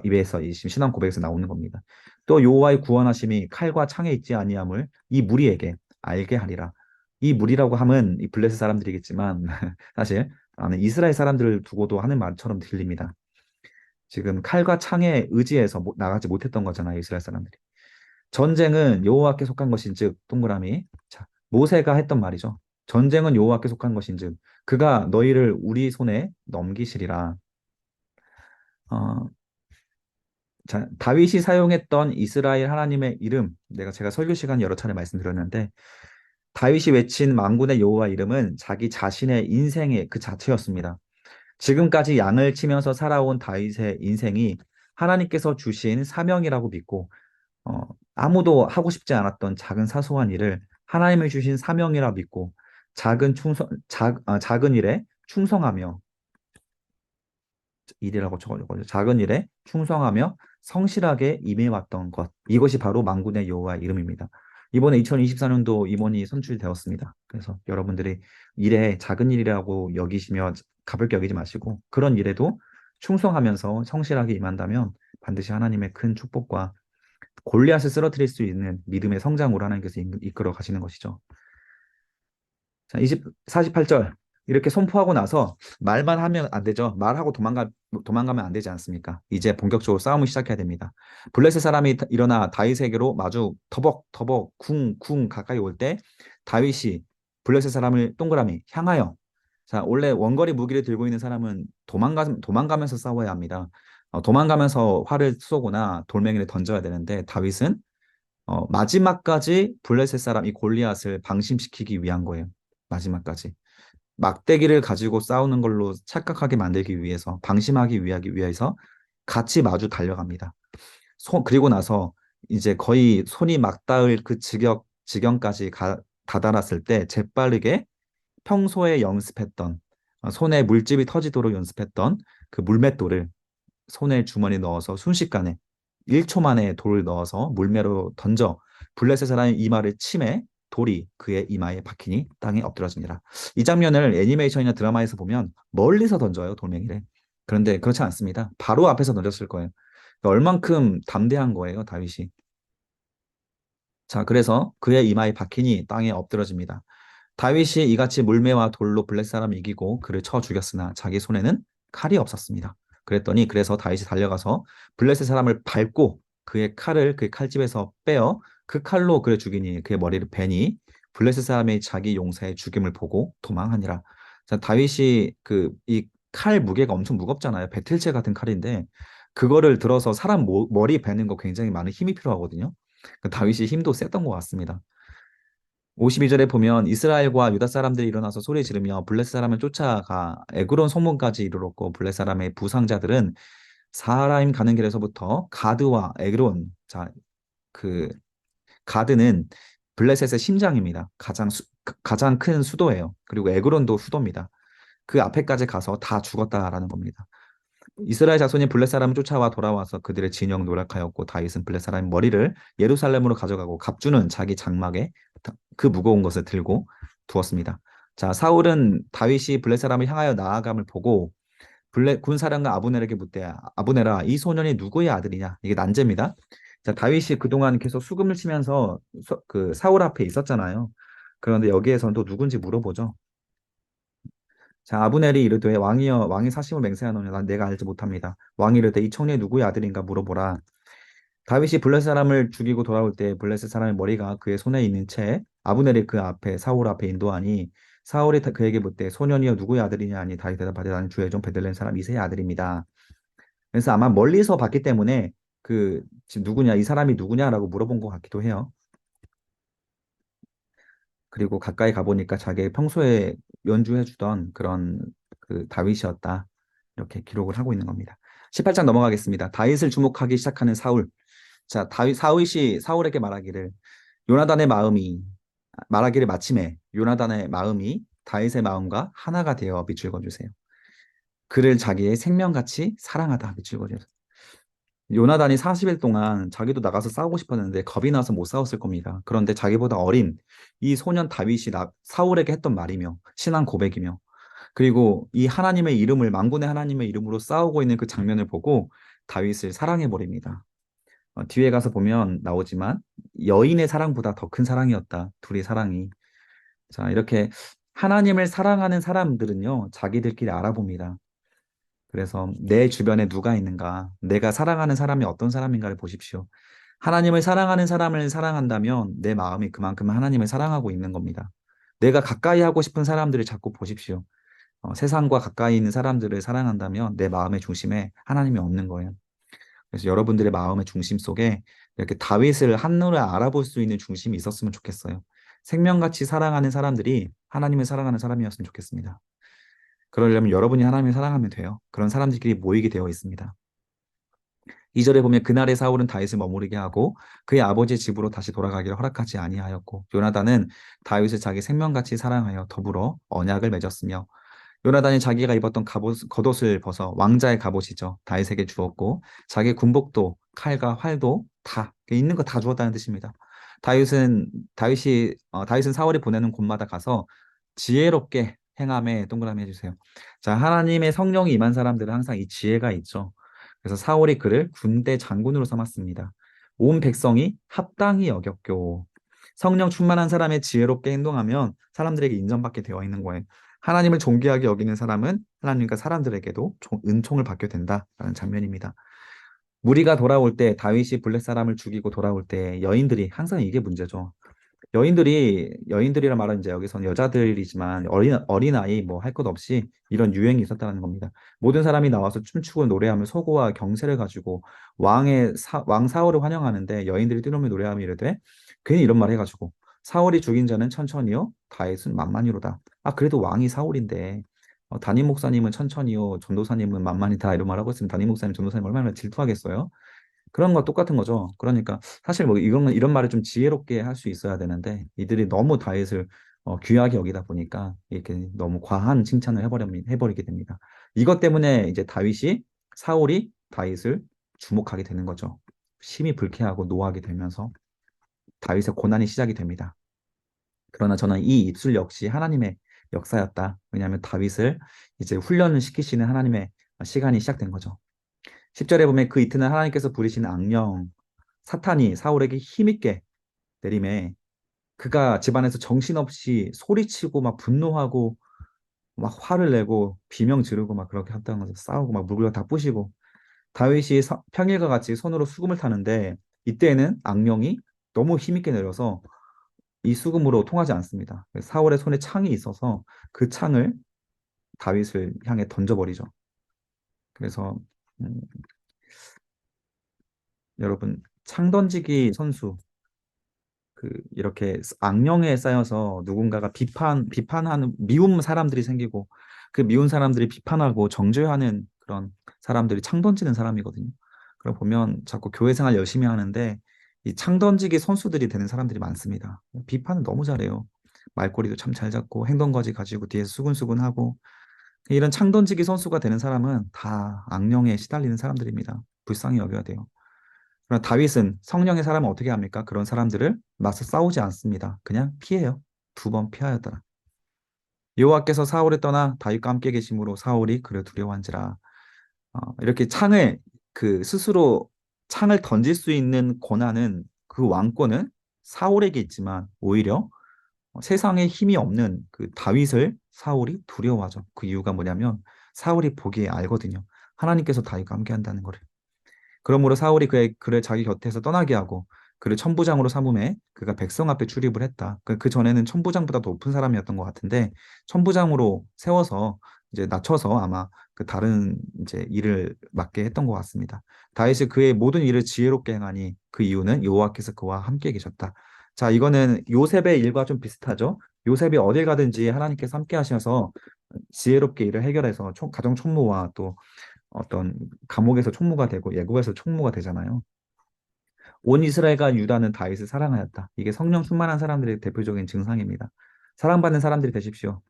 입에서 이 신앙 고백에서 나오는 겁니다. 또 여호와의 구원하심이 칼과 창에 있지 아니함을 이 무리에게 알게 하리라. 이 무리라고 함은 이 블레셋 사람들이겠지만 사실 나는 이스라엘 사람들을 두고도 하는 말처럼 들립니다. 지금 칼과 창에 의지해서 나가지 못했던 거잖아요, 이스라엘 사람들이. 전쟁은 여호와께 속한 것인즉 동그라미. 자, 모세가 했던 말이죠. 전쟁은 여호와께 속한 것인즉 그가 너희를 우리 손에 넘기시리라. 어, 자, 다윗이 사용했던 이스라엘 하나님의 이름, 제가 설교 시간 여러 차례 말씀드렸는데 다윗이 외친 만군의 여호와 이름은 자기 자신의 인생의 그 자체였습니다. 지금까지 양을 치면서 살아온 다윗의 인생이 하나님께서 주신 사명이라고 믿고 아무도 하고 싶지 않았던 작은 사소한 일을 하나님이 주신 사명이라 믿고 작은 일에 충성하며 일이라고 적어줬거든요. 작은 일에 충성하며 성실하게 임해왔던 것. 이것이 바로 만군의 여호와 이름입니다. 이번에 2024년도 임원이 선출되었습니다. 그래서 여러분들이 일에 작은 일이라고 여기시며 가볍게 여기지 마시고 그런 일에도 충성하면서 성실하게 임한다면 반드시 하나님의 큰 축복과 골리앗을 쓰러뜨릴 수 있는 믿음의 성장으로 하나님께서 이끌어 가시는 것이죠. 자, 48절. 이렇게 선포하고 나서 말만 하면 안 되죠. 말하고 도망가면 안 되지 않습니까? 이제 본격적으로 싸움을 시작해야 됩니다. 블레셋 사람이 일어나 다윗에게로 마주 터벅터벅 쿵쿵 가까이 올 때 다윗이 블레셋 사람을 동그라미 향하여 자, 원래 원거리 무기를 들고 있는 사람은 도망가면서 싸워야 합니다. 도망가면서 활을 쏘거나 돌멩이를 던져야 되는데 다윗은 마지막까지 블레셋 사람 이 골리앗을 방심시키기 위한 거예요. 마지막까지. 막대기를 가지고 싸우는 걸로 착각하게 만들기 위해서, 방심하기 위해서 같이 마주 달려갑니다. 그리고 나서 이제 거의 손이 막닿을 그 지경까지 다다랐을 때 재빠르게 평소에 연습했던, 손에 물집이 터지도록 연습했던 그 물맷돌을 손에 주머니 넣어서 순식간에 1초 만에 돌을 넣어서 물매로 던져 블레셋 사람의 이마를 치매 돌이 그의 이마에 박히니 땅에 엎드러집니다. 이 장면을 애니메이션이나 드라마에서 보면 멀리서 던져요, 돌멩이를. 그런데 그렇지 않습니다. 바로 앞에서 던졌을 거예요. 그러니까 얼만큼 담대한 거예요, 다윗이. 자, 그래서 그의 이마에 박히니 땅에 엎드러집니다. 다윗이 이같이 물매와 돌로 블레 사람을 이기고 그를 쳐 죽였으나 자기 손에는 칼이 없었습니다. 그래서 다윗이 달려가서 블레셋 사람을 밟고 그의 칼집에서 빼어 그 칼로 그를 죽이니 그의 머리를 베니 블레셋 사람의 자기 용사의 죽임을 보고 도망하니라. 자, 다윗이 이 칼 무게가 엄청 무겁잖아요. 배틀체 같은 칼인데 그거를 들어서 사람 머리 베는 거 굉장히 많은 힘이 필요하거든요. 다윗이 힘도 셌던 것 같습니다. 52절에 보면 이스라엘과 유다 사람들이 일어나서 소리 지르며 블레셋 사람을 쫓아가 에그론 성문까지 이르렀고 블레셋 사람의 부상자들은 사하라임 가는 길에서부터 가드와 에그론 그 가드는 블레셋의 심장입니다. 가장 큰 수도예요. 그리고 에그론도 수도입니다. 그 앞에까지 가서 다 죽었다라는 겁니다. 이스라엘 자손이 블렛 사람을 쫓아와 돌아와서 그들의 진영 노력하였고 다윗은 블렛 사람의 머리를 예루살렘으로 가져가고 갑주는 자기 장막에 그 무거운 것을 들고 두었습니다. 자, 사울은 다윗이 블렛 사람을 향하여 나아감을 보고 군사령관 아브넬에게 묻되 아브넬아 이 소년이 누구의 아들이냐? 이게 난제입니다. 자, 다윗이 그동안 계속 수금을 치면서 그 사울 앞에 있었잖아요. 그런데 여기에서는 또 누군지 물어보죠. 자, 아브넬이 이르되 왕이여 왕이 사심을 맹세하노니 난 내가 알지 못합니다. 왕이 이르되 이 청년이 누구의 아들인가 물어보라. 다윗이 블레셋 사람을 죽이고 돌아올 때 블레셋 사람의 머리가 그의 손에 있는 채 아브넬이 그 앞에 사울 앞에 인도하니 사울이 그에게 묻되 소년이여 누구의 아들이냐 하니 다윗 대답하되 나는 주의 종 베들레헴 사람 이새의 아들입니다. 그래서 아마 멀리서 봤기 때문에 지금 누구냐 이 사람이 누구냐라고 물어본 것 같기도 해요. 그리고 가까이 가보니까 자기 평소에 연주해주던 그런 그 다윗이었다. 이렇게 기록을 하고 있는 겁니다. 18장 넘어가겠습니다. 다윗을 주목하기 시작하는 사울. 자, 사울이 사울에게 요나단의 마음이 말하기를 마침에 요나단의 마음이 다윗의 마음과 하나가 되어 밑줄 그어주세요. 그를 자기의 생명같이 사랑하다 밑줄 그어주세요. 요나단이 40일 동안 자기도 나가서 싸우고 싶었는데 겁이 나서 못 싸웠을 겁니다. 그런데 자기보다 어린 이 소년 다윗이 사울에게 했던 말이며 신앙 고백이며 그리고 이 하나님의 이름을 만군의 하나님의 이름으로 싸우고 있는 그 장면을 보고 다윗을 사랑해 버립니다. 뒤에 가서 보면 나오지만 여인의 사랑보다 더 큰 사랑이었다. 둘의 사랑이. 자, 이렇게 하나님을 사랑하는 사람들은요, 자기들끼리 알아봅니다. 그래서 내 주변에 누가 있는가, 내가 사랑하는 사람이 어떤 사람인가를 보십시오. 하나님을 사랑하는 사람을 사랑한다면 내 마음이 그만큼 하나님을 사랑하고 있는 겁니다. 내가 가까이 하고 싶은 사람들을 자꾸 보십시오. 세상과 가까이 있는 사람들을 사랑한다면 내 마음의 중심에 하나님이 없는 거예요. 그래서 여러분들의 마음의 중심 속에 이렇게 다윗을 한눈에 알아볼 수 있는 중심이 있었으면 좋겠어요. 생명같이 사랑하는 사람들이 하나님을 사랑하는 사람이었으면 좋겠습니다. 그러려면 여러분이 하나님을 사랑하면 돼요. 그런 사람들끼리 모이게 되어 있습니다. 2절에 보면 그날의 사울은 다윗을 머무르게 하고 그의 아버지의 집으로 다시 돌아가기를 허락하지 아니하였고 요나단은 다윗을 자기 생명같이 사랑하여 더불어 언약을 맺었으며 요나단이 자기가 입었던 겉옷을 벗어 왕자의 갑옷이죠. 다윗에게 주었고 자기 군복도 칼과 활도 다 있는 거 다 주었다는 뜻입니다. 다윗은 사울이 보내는 곳마다 가서 지혜롭게 행함에 동그라미 해주세요. 자, 하나님의 성령이 임한 사람들은 항상 이 지혜가 있죠. 그래서 사울이 그를 군대 장군으로 삼았습니다. 온 백성이 합당히 여겼고 성령 충만한 사람의 지혜롭게 행동하면 사람들에게 인정받게 되어 있는 거예요. 하나님을 존귀하게 여기는 사람은 하나님과 사람들에게도 은총을 받게 된다라는 장면입니다. 무리가 돌아올 때 다윗이 블레 사람을 죽이고 돌아올 때 여인들이 항상 이게 문제죠. 여인들이란 말은 이제 여기서는 여자들이지만 어린아이 뭐 할 것 없이 이런 유행이 있었다는 겁니다. 모든 사람이 나와서 춤추고 노래하며 소고와 경세를 가지고 왕 사울을 환영하는데 여인들이 뛰노며 노래하며 이르되 괜히 이런 말 해가지고 사울이 죽인 자는 천천히요 다윗은 만만히로다. 아 그래도 왕이 사울인데 담임 목사님은 천천히요 전도사님은 만만히다 이런 말 하고 있으면 담임 목사님 전도사님 얼마나 질투하겠어요? 그런 거 똑같은 거죠. 그러니까 사실 뭐 이런 말을 좀 지혜롭게 할 수 있어야 되는데 이들이 너무 다윗을 귀하게 여기다 보니까 이렇게 너무 과한 칭찬을 해버리게 됩니다. 이것 때문에 이제 사울이 다윗을 주목하게 되는 거죠. 심히 불쾌하고 노하게 되면서 다윗의 고난이 시작이 됩니다. 그러나 저는 이 입술 역시 하나님의 역사였다. 왜냐하면 다윗을 이제 훈련을 시키시는 하나님의 시간이 시작된 거죠. 10절에 보면 그 이튿날 하나님께서 부리신 악령 사탄이 사울에게 힘있게 내림에 그가 집안에서 정신없이 소리치고 막 분노하고 막 화를 내고 비명 지르고 막 그렇게 했다는 거죠. 싸우고 막 물고 다 부시고 다윗이 평일과 같이 손으로 수금을 타는데 이때에는 악령이 너무 힘있게 내려서 이 수금으로 통하지 않습니다. 사울의 손에 창이 있어서 그 창을 다윗을 향해 던져버리죠. 그래서 음, 여러분 창 던지기 선수 이렇게 악령에 쌓여서 누군가가 비판하는 미운 사람들이 생기고 그 미운 사람들이 비판하고 정죄하는 그런 사람들이 창 던지는 사람이거든요. 그럼 보면 자꾸 교회 생활 열심히 하는데 이 창 던지기 선수들이 되는 사람들이 많습니다. 비판은 너무 잘해요. 말꼬리도 참 잘 잡고 행동거지 가지고 뒤에서 수근수근하고 이런 창 던지기 선수가 되는 사람은 다 악령에 시달리는 사람들입니다. 불쌍히 여겨야 돼요. 그러나 다윗은 성령의 사람은 어떻게 합니까? 그런 사람들을 맞서 싸우지 않습니다. 그냥 피해요. 2번 피하였더라. 여호와께서 사울을 떠나 다윗과 함께 계심으로 사울이 그를 두려워한지라. 이렇게 스스로 창을 던질 수 있는 권한은 그 왕권은 사울에게 있지만 오히려 세상에 힘이 없는 그 다윗을 사울이 두려워하죠. 그 이유가 뭐냐면 사울이 보기에 알거든요. 하나님께서 다윗과 함께 한다는 거를. 그러므로 사울이 그를 자기 곁에서 떠나게 하고 그를 천부장으로 삼음해 그가 백성 앞에 출입을 했다. 그 전에는 천부장보다 높은 사람이었던 것 같은데 천부장으로 세워서 이제 낮춰서 아마 그 다른 이제 일을 맡게 했던 것 같습니다. 다윗이 그의 모든 일을 지혜롭게 행하니 그 이유는 여호와께서 그와 함께 계셨다. 자, 이거는 요셉의 일과 좀 비슷하죠. 요셉이 어딜 가든지 하나님께서 함께 하셔서 지혜롭게 일을 해결해서 가정 총무와 또 어떤 감옥에서 총무가 되고 애굽에서 총무가 되잖아요. 온 이스라엘과 유다는 다윗을 사랑하였다. 이게 성령 충만한 사람들의 대표적인 증상입니다. 사랑받는 사람들이 되십시오.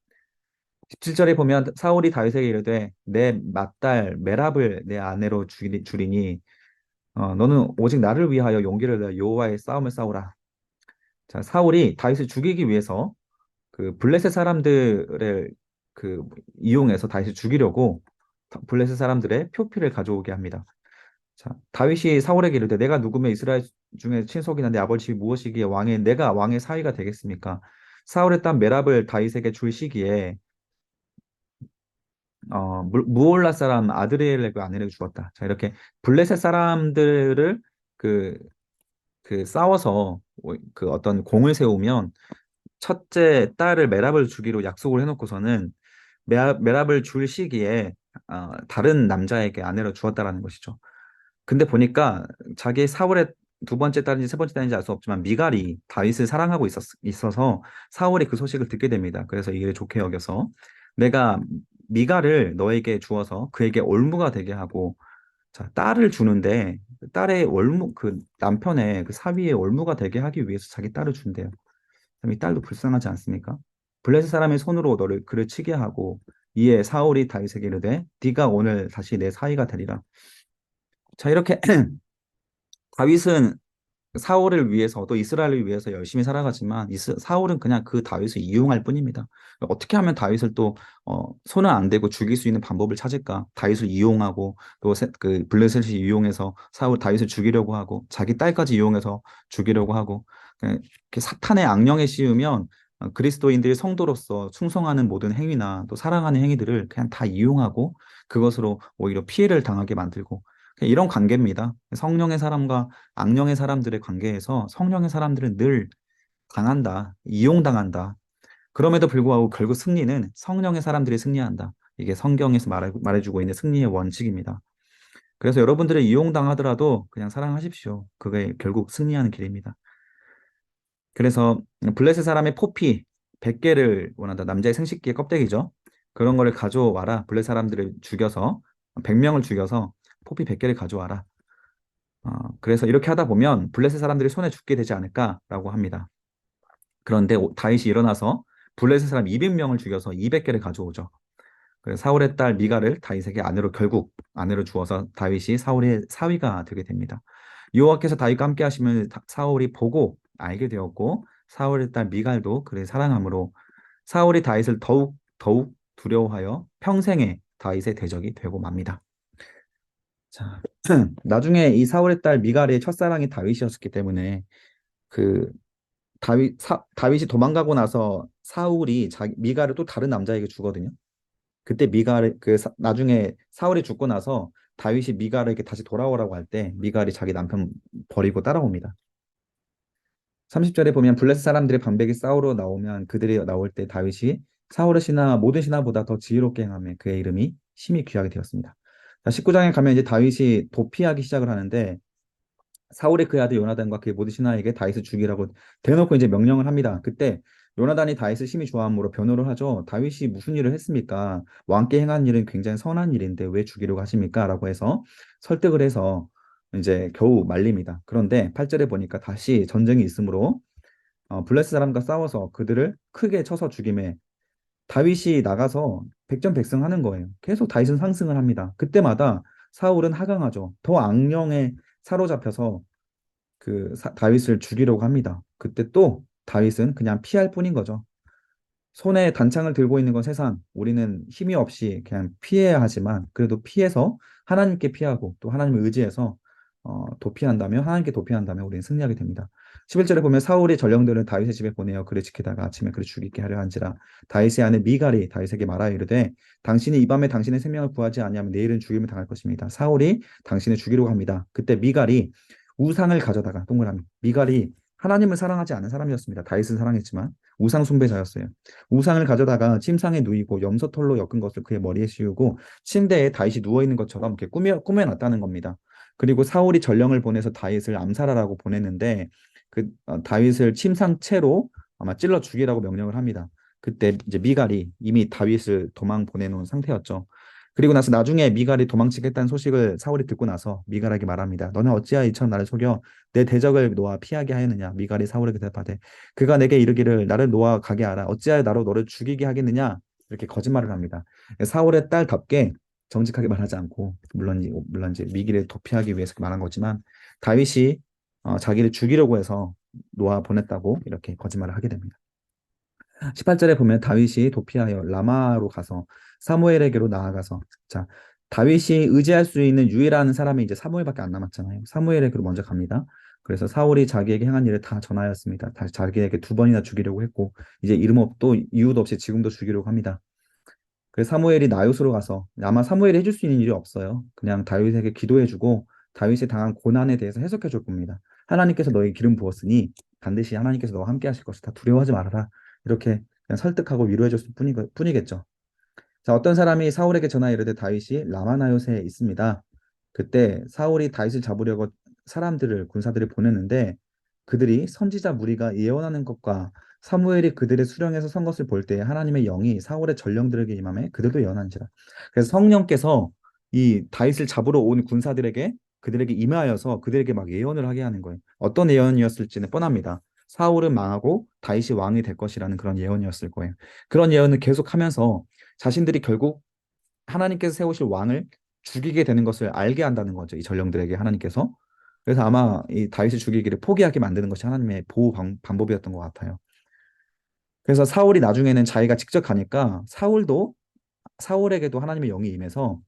17절에 보면 사울이 다윗에게 이르되 내 맏딸 메랍을 내 아내로 주리니 너는 오직 나를 위하여 용기를 내어 여호와의 싸움을 싸우라. 자, 사울이 다윗을 죽이기 위해서 그 블레셋 사람들을 그 이용해서 다윗을 죽이려고 블레셋 사람들의 표피를 가져오게 합니다. 자, 다윗이 사울에게 이르되 내가 누구며 이스라엘 중에 친속이나 내 아버지 집이 무엇이기에 내가 왕의 사위가 되겠습니까? 사울의 딸 메랍을 다윗에게 줄 시기에 무올라 사람 아드리엘의 그 아내를 주었다. 자, 이렇게 블레셋 사람들을 그, 싸워서 그 어떤 공을 세우면 첫째 딸을 메랍을 주기로 약속을 해놓고서는 메랍을 줄 시기에 다른 남자에게 아내로 주었다라는 것이죠. 근데 보니까 자기 사울의 2번째 딸인지 3번째 딸인지 알 수 없지만 미갈이 다윗을 사랑하고 있어서 사울이 그 소식을 듣게 됩니다. 그래서 이를 좋게 여겨서 내가 미갈을 너에게 주어서 그에게 올무가 되게 하고 자, 딸을 주는데 딸의 남편의 그 사위의 올무가 되게 하기 위해서 자기 딸을 준대요. 그럼 이 딸도 불쌍하지 않습니까? 블레셋 사람의 손으로 그를 치게 하고 이에 사울이 다윗에게 이르되 네가 오늘 다시 내 사위가 되리라. 자, 이렇게 다윗은 사울을 위해서 또 이스라엘을 위해서 열심히 살아가지만 사울은 그냥 그 다윗을 이용할 뿐입니다. 어떻게 하면 다윗을 또 손을 안 대고 죽일 수 있는 방법을 찾을까? 다윗을 이용하고 또 그 블레셋을 이용해서 사울 다윗을 죽이려고 하고 자기 딸까지 이용해서 죽이려고 하고 이렇게 사탄의 악령에 씌우면 그리스도인들이 성도로서 충성하는 모든 행위나 또 사랑하는 행위들을 그냥 다 이용하고 그것으로 오히려 피해를 당하게 만들고 그냥 이런 관계입니다. 성령의 사람과 악령의 사람들의 관계에서 성령의 사람들은 늘 당한다, 이용당한다. 그럼에도 불구하고 결국 승리는 성령의 사람들이 승리한다. 이게 성경에서 말해주고 있는 승리의 원칙입니다. 그래서 여러분들이 이용당하더라도 그냥 사랑하십시오. 그게 결국 승리하는 길입니다. 그래서 블레셋 사람의 포피 100개를 원한다. 남자의 생식기의 껍데기죠. 그런 거를 가져와라. 블레셋 사람들을 죽여서 100명을 죽여서 포피 100개를 가져와라. 그래서 이렇게 하다 보면 블레셋 사람들이 손에 죽게 되지 않을까라고 합니다. 그런데 다윗이 일어나서 블레셋 사람 200명을 죽여서 200개를 가져오죠. 그래서 사울의 딸 미갈을 다윗에게 결국 아내로 주어서 다윗이 사울의 사위가 되게 됩니다. 여호와께서 다윗과 함께 하시면 사울이 보고 알게 되었고 사울의 딸 미갈도 그를 사랑함으로 사울이 다윗을 더욱 두려워하여 평생에 다윗의 대적이 되고 맙니다. 자, 나중에 이 사울의 딸 미갈의 첫사랑이 다윗이었기 때문에 그 다윗이 도망가고 나서 사울이 미갈을 또 다른 남자에게 주거든요. 그때 나중에 사울이 죽고 나서 다윗이 미갈에게 다시 돌아오라고 할 때 미갈이 자기 남편 버리고 따라옵니다. 30절에 보면 블레셋 사람들의 반백이 싸우러 나오면 그들이 나올 때 다윗이 사울의 신하 모든 신하보다 더 지혜롭게 행하며 그의 이름이 심히 귀하게 되었습니다. 19장에 가면 이제 다윗이 도피하기 시작을 하는데 사울의 그 아들 요나단과 그의 모든 신하에게 다윗을 죽이라고 대놓고 이제 명령을 합니다. 그때 요나단이 다윗을 심히 좋아함으로 변호를 하죠. 다윗이 무슨 일을 했습니까? 왕께 행한 일은 굉장히 선한 일인데 왜 죽이려고 하십니까? 라고 해서 설득을 해서 이제 겨우 말립니다. 그런데 8절에 보니까 다시 전쟁이 있으므로 블레셋 사람과 싸워서 그들을 크게 쳐서 죽임에 다윗이 나가서 백전백승하는 거예요. 계속 다윗은 상승을 합니다. 그때마다 사울은 하강하죠. 더 악령에 사로잡혀서 다윗을 죽이려고 합니다. 그때 또 다윗은 그냥 피할 뿐인 거죠. 손에 단창을 들고 있는 건 세상, 우리는 힘이 없이 그냥 피해야 하지만 그래도 피해서 하나님께 피하고 또 하나님을 의지해서 도피한다면 하나님께 도피한다면 우리는 승리하게 됩니다. 11절에 보면 사울이 전령들을 다윗의 집에 보내어 그를 지키다가 아침에 그를 죽이게 하려 한지라 다윗의 아내 미갈이 다윗에게 말하여 이르되 당신이 이 밤에 당신의 생명을 구하지 아니하면 내일은 죽임을 당할 것입니다. 사울이 당신을 죽이려고 합니다. 그때 미갈이 우상을 가져다가 동그라미 미갈이 하나님을 사랑하지 않은 사람이었습니다. 다윗은 사랑했지만 우상 숭배자였어요. 우상을 가져다가 침상에 누이고 염소털로 엮은 것을 그의 머리에 씌우고 침대에 다윗이 누워 있는 것처럼 이렇게 꾸며놨다는 겁니다. 그리고 사울이 전령을 보내서 다윗을 암살하라고 보냈는데 다윗을 침상채로 아마 찔러 죽이라고 명령을 합니다. 그때 이제 미갈이 이미 다윗을 도망 보내놓은 상태였죠. 그리고 나서 나중에 미갈이 도망치겠다는 소식을 사울이 듣고 나서 미갈에게 말합니다. 너는 어찌하여 이처럼 나를 속여 내 대적을 놓아 피하게 하였느냐? 미갈이 사울에게 대답하되 그가 내게 이르기를 나를 놓아 가게 하라. 어찌하여 나로 너를 죽이게 하겠느냐? 이렇게 거짓말을 합니다. 사울의 딸답게 정직하게 말하지 않고 물론 이제 미기를 도피하기 위해서 말한 거지만 다윗이 자기를 죽이려고 해서 놓아 보냈다고 이렇게 거짓말을 하게 됩니다. 18절에 보면 다윗이 도피하여 라마로 가서 사무엘에게로 나아가서 자 다윗이 의지할 수 있는 유일한 사람이 이제 사무엘밖에 안 남았잖아요. 사무엘에게로 먼저 갑니다. 그래서 사울이 자기에게 행한 일을 다 전하였습니다. 다시 자기에게 2번이나 죽이려고 했고 이제 또 이유도 없이 지금도 죽이려고 합니다. 그래서 사무엘이 나요스로 가서 아마 사무엘이 해줄 수 있는 일이 없어요. 그냥 다윗에게 기도해주고 다윗이 당한 고난에 대해서 해석해 줄 겁니다. 하나님께서 너에게 기름 부었으니 반드시 하나님께서 너와 함께 하실 것이다. 두려워하지 말아라. 이렇게 그냥 설득하고 위로해 줬을 뿐이겠죠. 자, 어떤 사람이 사울에게 전하여 이르되 다윗이 라마나요스에 있습니다. 그때 사울이 다윗을 잡으려고 군사들을 보냈는데 그들이 선지자 무리가 예언하는 것과 사무엘이 그들의 수령에서 선 것을 볼 때 하나님의 영이 사울의 전령들에게 임함에 그들도 예언한지라. 그래서 성령께서 이 다윗을 잡으러 온 군사들에게 그들에게 임하여서 그들에게 막 예언을 하게 하는 거예요. 어떤 예언이었을지는 뻔합니다. 사울은 망하고 다윗이 왕이 될 것이라는 그런 예언이었을 거예요. 그런 예언을 계속하면서 자신들이 결국 하나님께서 세우실 왕을 죽이게 되는 것을 알게 한다는 거죠. 이 전령들에게 하나님께서. 그래서 아마 이 다윗을 죽이기를 포기하게 만드는 것이 하나님의 보호 방법이었던 것 같아요. 그래서 사울이 나중에는 자기가 직접 가니까 사울에게도 하나님의 영이 임해서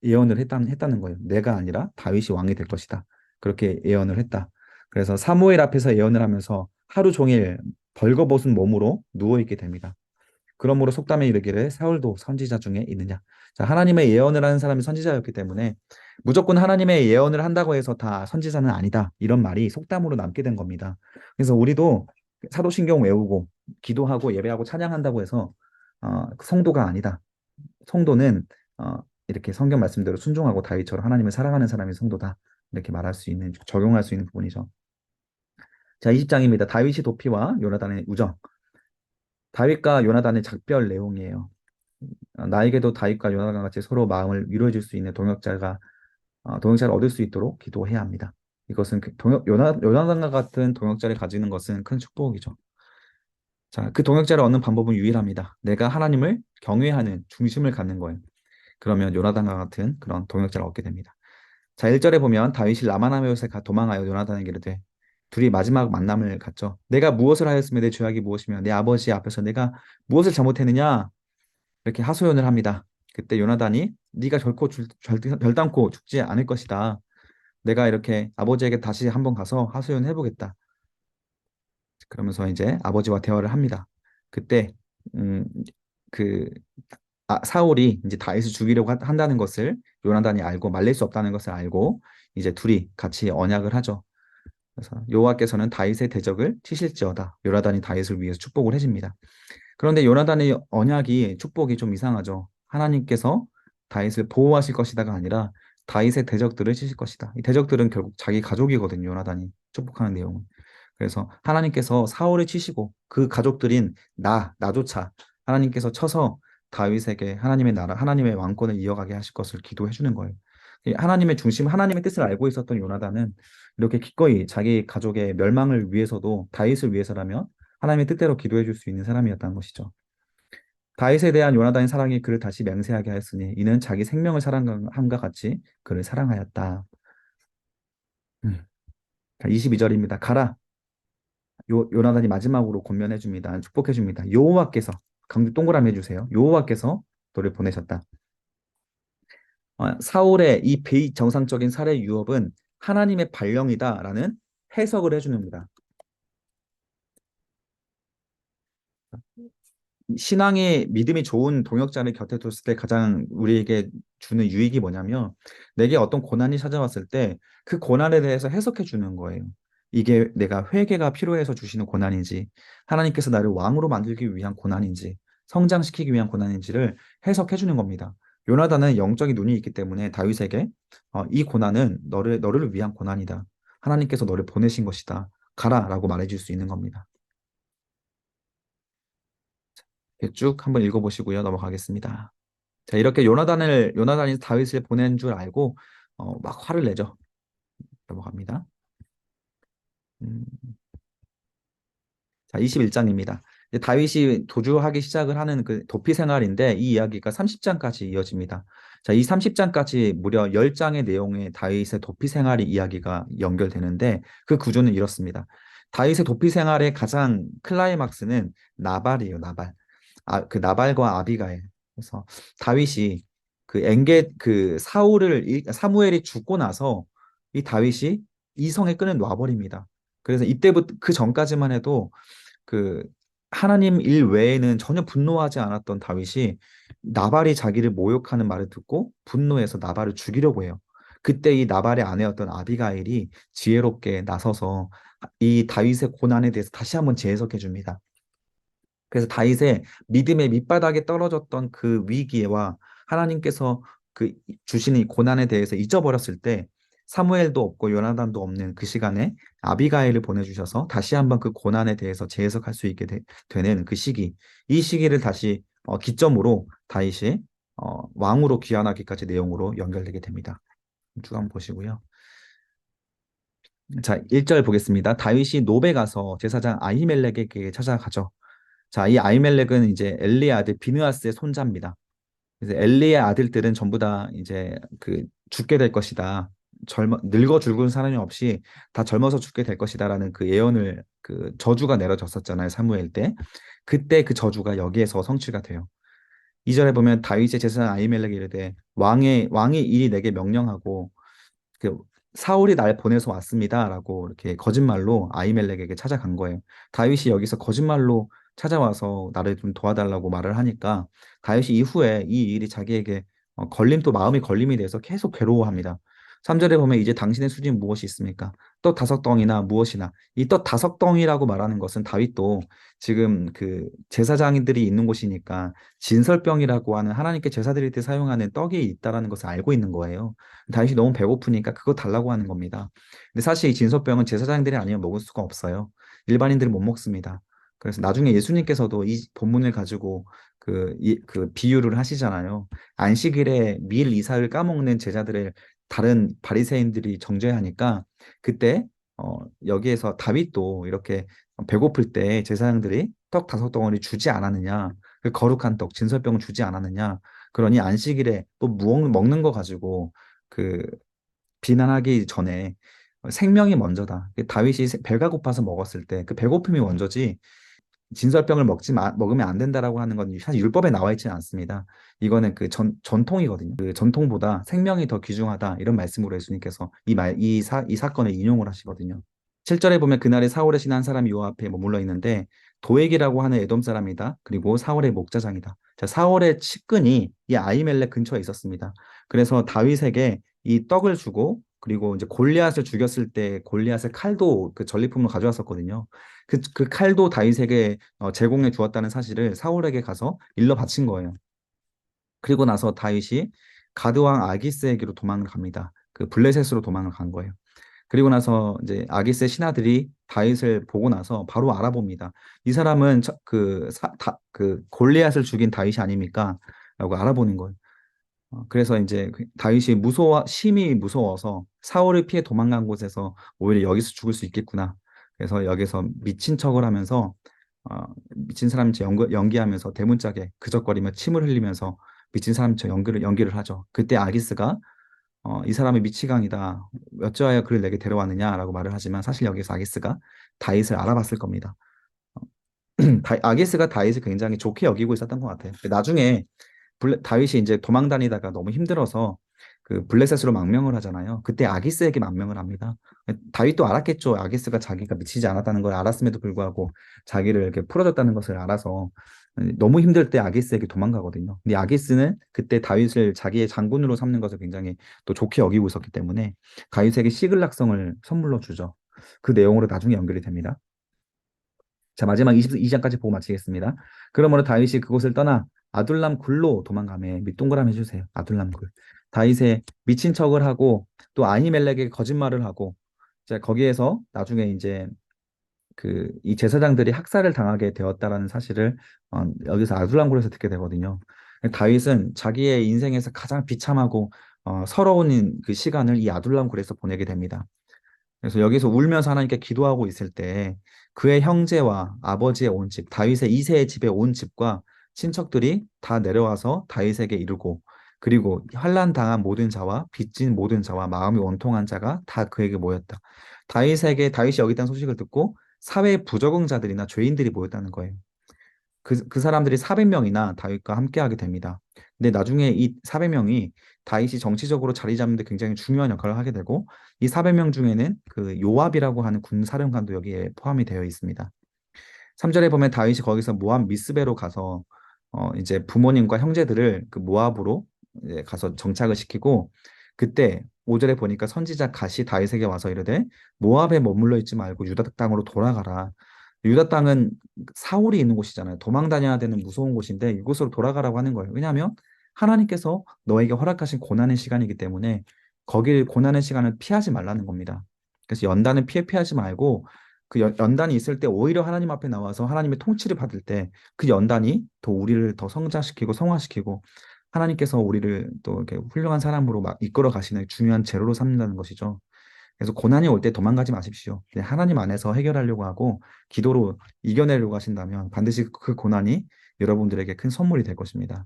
예언을 했다는 거예요. 내가 아니라 다윗이 왕이 될 것이다. 그렇게 예언을 했다. 그래서 사무엘 앞에서 예언을 하면서 하루 종일 벌거벗은 몸으로 누워 있게 됩니다. 그러므로 속담에 이르기를 사울도 선지자 중에 있느냐. 자, 하나님의 예언을 하는 사람이 선지자였기 때문에 무조건 하나님의 예언을 한다고 해서 다 선지자는 아니다. 이런 말이 속담으로 남게 된 겁니다. 그래서 우리도 사도신경 외우고 기도하고 예배하고 찬양한다고 해서 성도가 아니다. 성도는 이렇게 성경 말씀대로 순종하고 다윗처럼 하나님을 사랑하는 사람이 성도다. 이렇게 말할 수 있는 적용할 수 있는 부분이죠. 자, 20장입니다. 다윗이 도피와 요나단의 우정. 다윗과 요나단의 작별 내용이에요. 나에게도 다윗과 요나단과 같이 서로 마음을 위로해 줄 수 있는 동역자를 얻을 수 있도록 기도해야 합니다. 이것은 요나단과 같은 동역자를 가지는 것은 큰 축복이죠. 자, 그 동역자를 얻는 방법은 유일합니다. 내가 하나님을 경외하는 중심을 갖는 거예요. 그러면 요나단과 같은 그런 동역자를 얻게 됩니다. 자, 1절에 보면 다윗이 라마나메옷에 도망하여 요나단에게 이르되 둘이 마지막 만남을 갖죠. 내가 무엇을 하였으며 내 죄악이 무엇이며 내 아버지 앞에서 내가 무엇을 잘못했느냐 이렇게 하소연을 합니다. 그때 요나단이 네가 결단코 죽지 않을 것이다. 내가 이렇게 아버지에게 다시 한번 가서 하소연해 보겠다. 그러면서 이제 아버지와 대화를 합니다. 그때 음, 그 사울이 이제 다윗을 죽이려고 한다는 것을 요나단이 알고 말릴 수 없다는 것을 알고 이제 둘이 같이 언약을 하죠. 그래서 여호와께서는 다윗의 대적을 치실지어다. 요나단이 다윗을 위해서 축복을 해줍니다. 그런데 요나단의 언약이 축복이 좀 이상하죠. 하나님께서 다윗을 보호하실 것이다가 아니라 다윗의 대적들을 치실 것이다. 이 대적들은 결국 자기 가족이거든요. 요나단이 축복하는 내용은. 그래서 하나님께서 사울을 치시고 그 가족들인 나조차 하나님께서 쳐서 다윗에게 하나님의 나라, 하나님의 왕권을 이어가게 하실 것을 기도해 주는 거예요. 이 하나님의 중심, 하나님의 뜻을 알고 있었던 요나단은 이렇게 기꺼이 자기 가족의 멸망을 위해서도 다윗을 위해서라면 하나님의 뜻대로 기도해 줄 수 있는 사람이었다는 것이죠. 다윗에 대한 요나단의 사랑이 그를 다시 맹세하게 하였으니 이는 자기 생명을 사랑함과 같이 그를 사랑하였다. 22절입니다. 가라. 요나단이 마지막으로 권면해 줍니다. 축복해 줍니다. 여호와께서 강조 동그라미 해주세요. 여호와께서 너를 보내셨다. 사울의 이 비정상적인 살해 유업은 하나님의 발령이다라는 해석을 해주는니다. 신앙의 믿음이 좋은 동역자를 곁에 뒀을 때 가장 우리에게 주는 유익이 뭐냐면 내게 어떤 고난이 찾아왔을 때 그 고난에 대해서 해석해 주는 거예요. 이게 내가 회개가 필요해서 주시는 고난인지 하나님께서 나를 왕으로 만들기 위한 고난인지 성장시키기 위한 고난인지를 해석해 주는 겁니다. 요나단은 영적인 눈이 있기 때문에 다윗에게 이 고난은 너를 위한 고난이다. 하나님께서 너를 보내신 것이다. 가라라고 말해줄 수 있는 겁니다. 쭉 한번 읽어보시고요. 넘어가겠습니다. 자, 이렇게 요나단이 다윗을 보낸 줄 알고 막 화를 내죠. 넘어갑니다. 음, 자, 21장입니다. 다윗이 도주하기 시작을 하는 그 도피 생활인데 이 이야기가 30장까지 이어집니다. 자, 이 30장까지 무려 10장의 내용의 다윗의 도피 생활이 이야기가 연결되는데 그 구조는 이렇습니다. 다윗의 도피 생활의 가장 클라이막스는 나발이에요, 나발. 그 나발과 아비가일. 그래서 다윗이 사무엘이 죽고 나서 이 다윗이 이성의 끈을 놔버립니다. 그래서 이때부터 그 전까지만 해도 그 하나님 일 외에는 전혀 분노하지 않았던 다윗이 나발이 자기를 모욕하는 말을 듣고 분노해서 나발을 죽이려고 해요. 그때 이 나발의 아내였던 아비가일이 지혜롭게 나서서 이 다윗의 고난에 대해서 다시 한번 재해석해 줍니다. 그래서 다윗의 믿음의 밑바닥에 떨어졌던 그 위기와 하나님께서 그 주시는 이 고난에 대해서 잊어버렸을 때 사무엘도 없고 요나단도 없는 그 시간에 아비가일을 보내주셔서 다시 한번 그 고난에 대해서 재해석할 수 있게 되는 그 시기, 이 시기를 다시 기점으로 다윗이 왕으로 귀환하기까지 내용으로 연결되게 됩니다. 쭉 한번 보시고요. 자, 1절 보겠습니다. 다윗이 노베 가서 제사장 아히멜렉에게 찾아가죠. 자, 이 아히멜렉은 이제 엘리의 아들 비느하스의 손자입니다. 그래서 엘리의 아들들은 전부 다 이제 그 죽게 될 것이다. 늙어 죽은 사람이 없이 다 젊어서 죽게 될 것이다라는 그 예언을 그 저주가 내려졌었잖아요. 사무엘 때. 그때 그 저주가 여기에서 성취가 돼요. 이절에 보면 다윗의 제사장 아히멜렉이 이르되 왕이 이리 내게 명령하고 그 사울이 날 보내서 왔습니다라고 이렇게 거짓말로 아히멜렉에게 찾아간 거예요. 다윗이 여기서 거짓말로 찾아와서 나를 좀 도와달라고 말을 하니까 다윗이 이후에 이 일이 자기에게 걸림 또 마음의 걸림이 돼서 계속 괴로워합니다. 3절에 보면 이제 당신의 수진 무엇이 있습니까? 또 다섯 덩이나 무엇이나 이 또 다섯 덩이라고 말하는 것은 다윗도 지금 그 제사장들이 있는 곳이니까 진설병이라고 하는 하나님께 제사 드릴 때 사용하는 떡이 있다라는 것을 알고 있는 거예요. 다윗이 너무 배고프니까 그거 달라고 하는 겁니다. 근데 사실 이 진설병은 제사장들이 아니면 먹을 수가 없어요. 일반인들이 못 먹습니다. 그래서 나중에 예수님께서도 이 본문을 가지고 그 비유를 하시잖아요. 안식일에 밀 이삭을 까먹는 제자들을 다른 바리새인들이 정죄하니까 그때 여기에서 다윗도 이렇게 배고플 때 제사장들이 떡 다섯 덩어리 주지 않았느냐, 그 거룩한 떡 진설병을 주지 않았느냐. 그러니 안식일에 또 먹는 거 가지고 그 비난하기 전에 생명이 먼저다. 다윗이 배가 고파서 먹었을 때 그 배고픔이 먼저지 진설병을 먹으면 안 된다라고 하는 건 사실 율법에 나와 있지는 않습니다. 이거는 그 전통이거든요. 그 전통보다 생명이 더 귀중하다. 이런 말씀으로 예수님께서 이 사건을 인용을 하시거든요. 7절에 보면 그날에 사울의 신 한 사람이 요 앞에 머물러 있는데 도액이라고 하는 에돔 사람이다. 그리고 사울의 목자장이다. 자, 사울의 측근이 이 아히멜렉 근처에 있었습니다. 그래서 다윗에게 이 떡을 주고 그리고 이제 골리앗을 죽였을 때 골리앗의 칼도 그 전리품을 가져왔었거든요. 그 칼도 다윗에게 제공해 주었다는 사실을 사울에게 가서 일러 바친 거예요. 그리고 나서 다윗이 가드왕 아기스에게로 도망을 갑니다. 그 블레셋으로 도망을 간 거예요. 그리고 나서 이제 아기스의 신하들이 다윗을 보고 나서 바로 알아봅니다. 이 사람은 그 골리앗을 죽인 다윗이 아닙니까? 라고 알아보는 거예요. 그래서 이제 다윗이 심히 무서워서 사울을 피해 도망간 곳에서 오히려 여기서 죽을 수 있겠구나. 그래서 여기서 미친 척을 하면서 미친 사람처럼 연기하면서 대문짝에 그적거리며 침을 흘리면서 미친 사람처럼 연기를 하죠. 그때 아기스가 이 사람이 미치광이다. 어찌하여 그를 내게 데려왔느냐라고 말을 하지만 사실 여기서 아기스가 다윗을 알아봤을 겁니다. 아기스가 다윗을 굉장히 좋게 여기고 있었던 것 같아요. 나중에 다윗이 이제 도망 다니다가 너무 힘들어서 그 블레셋으로 망명을 하잖아요. 그때 아기스에게 망명을 합니다. 다윗도 알았겠죠. 아기스가 자기가 미치지 않았다는 걸 알았음에도 불구하고 자기를 이렇게 풀어줬다는 것을 알아서 너무 힘들 때 아기스에게 도망가거든요. 근데 아기스는 그때 다윗을 자기의 장군으로 삼는 것을 굉장히 또 좋게 여기고 있었기 때문에 다윗에게 시글락성을 선물로 주죠. 그 내용으로 나중에 연결이 됩니다. 자, 마지막 22장까지 보고 마치겠습니다. 그러므로 다윗이 그곳을 떠나 아둘람 굴로 도망가매 밑동그라미 해주세요. 아둘람 굴. 다윗의 미친 척을 하고 또 아히멜렉에게 거짓말을 하고 이제 거기에서 나중에 이제 이 제사장들이 학살을 당하게 되었다라는 사실을 여기서 아둘람 굴에서 듣게 되거든요. 다윗은 자기의 인생에서 가장 비참하고 서러운 그 시간을 이 아둘람 굴에서 보내게 됩니다. 그래서 여기서 울면서 하나님께 기도하고 있을 때 그의 형제와 아버지의 온 집, 다윗의 2세의 집에 온 집과 친척들이 다 내려와서 다윗에게 이르고 그리고 환난 당한 모든 자와 빚진 모든 자와 마음이 원통한 자가 다 그에게 모였다. 다윗이 여기 있다는 소식을 듣고 사회의 부적응자들이나 죄인들이 모였다는 거예요. 그 사람들이 400명이나 다윗과 함께하게 됩니다. 근데 나중에 이 400명이 다윗이 정치적으로 자리 잡는 데 굉장히 중요한 역할을 하게 되고 이 400명 중에는 그 요압이라고 하는 군 사령관도 여기에 포함이 되어 있습니다. 3절에 보면 다윗이 거기서 모압 미스베로 가서 이제 부모님과 형제들을 그 모압으로 이제 가서 정착을 시키고 그때 5절에 보니까 선지자 갓이 다윗에게 와서 이르되 모압에 머물러 있지 말고 유다 땅으로 돌아가라. 유다 땅은 사울이 있는 곳이잖아요. 도망 다녀야 되는 무서운 곳인데 이곳으로 돌아가라고 하는 거예요. 왜냐하면 하나님께서 너에게 허락하신 고난의 시간이기 때문에 거길 고난의 시간을 피하지 말라는 겁니다. 그래서 연단을 피하지 말고 그 연단이 있을 때 오히려 하나님 앞에 나와서 하나님의 통치를 받을 때 그 연단이 더 우리를 더 성장시키고 성화시키고 하나님께서 우리를 또 이렇게 훌륭한 사람으로 막 이끌어 가시는 중요한 재료로 삼는다는 것이죠. 그래서 고난이 올 때 도망가지 마십시오. 그냥 하나님 안에서 해결하려고 하고 기도로 이겨내려고 하신다면 반드시 그 고난이 여러분들에게 큰 선물이 될 것입니다.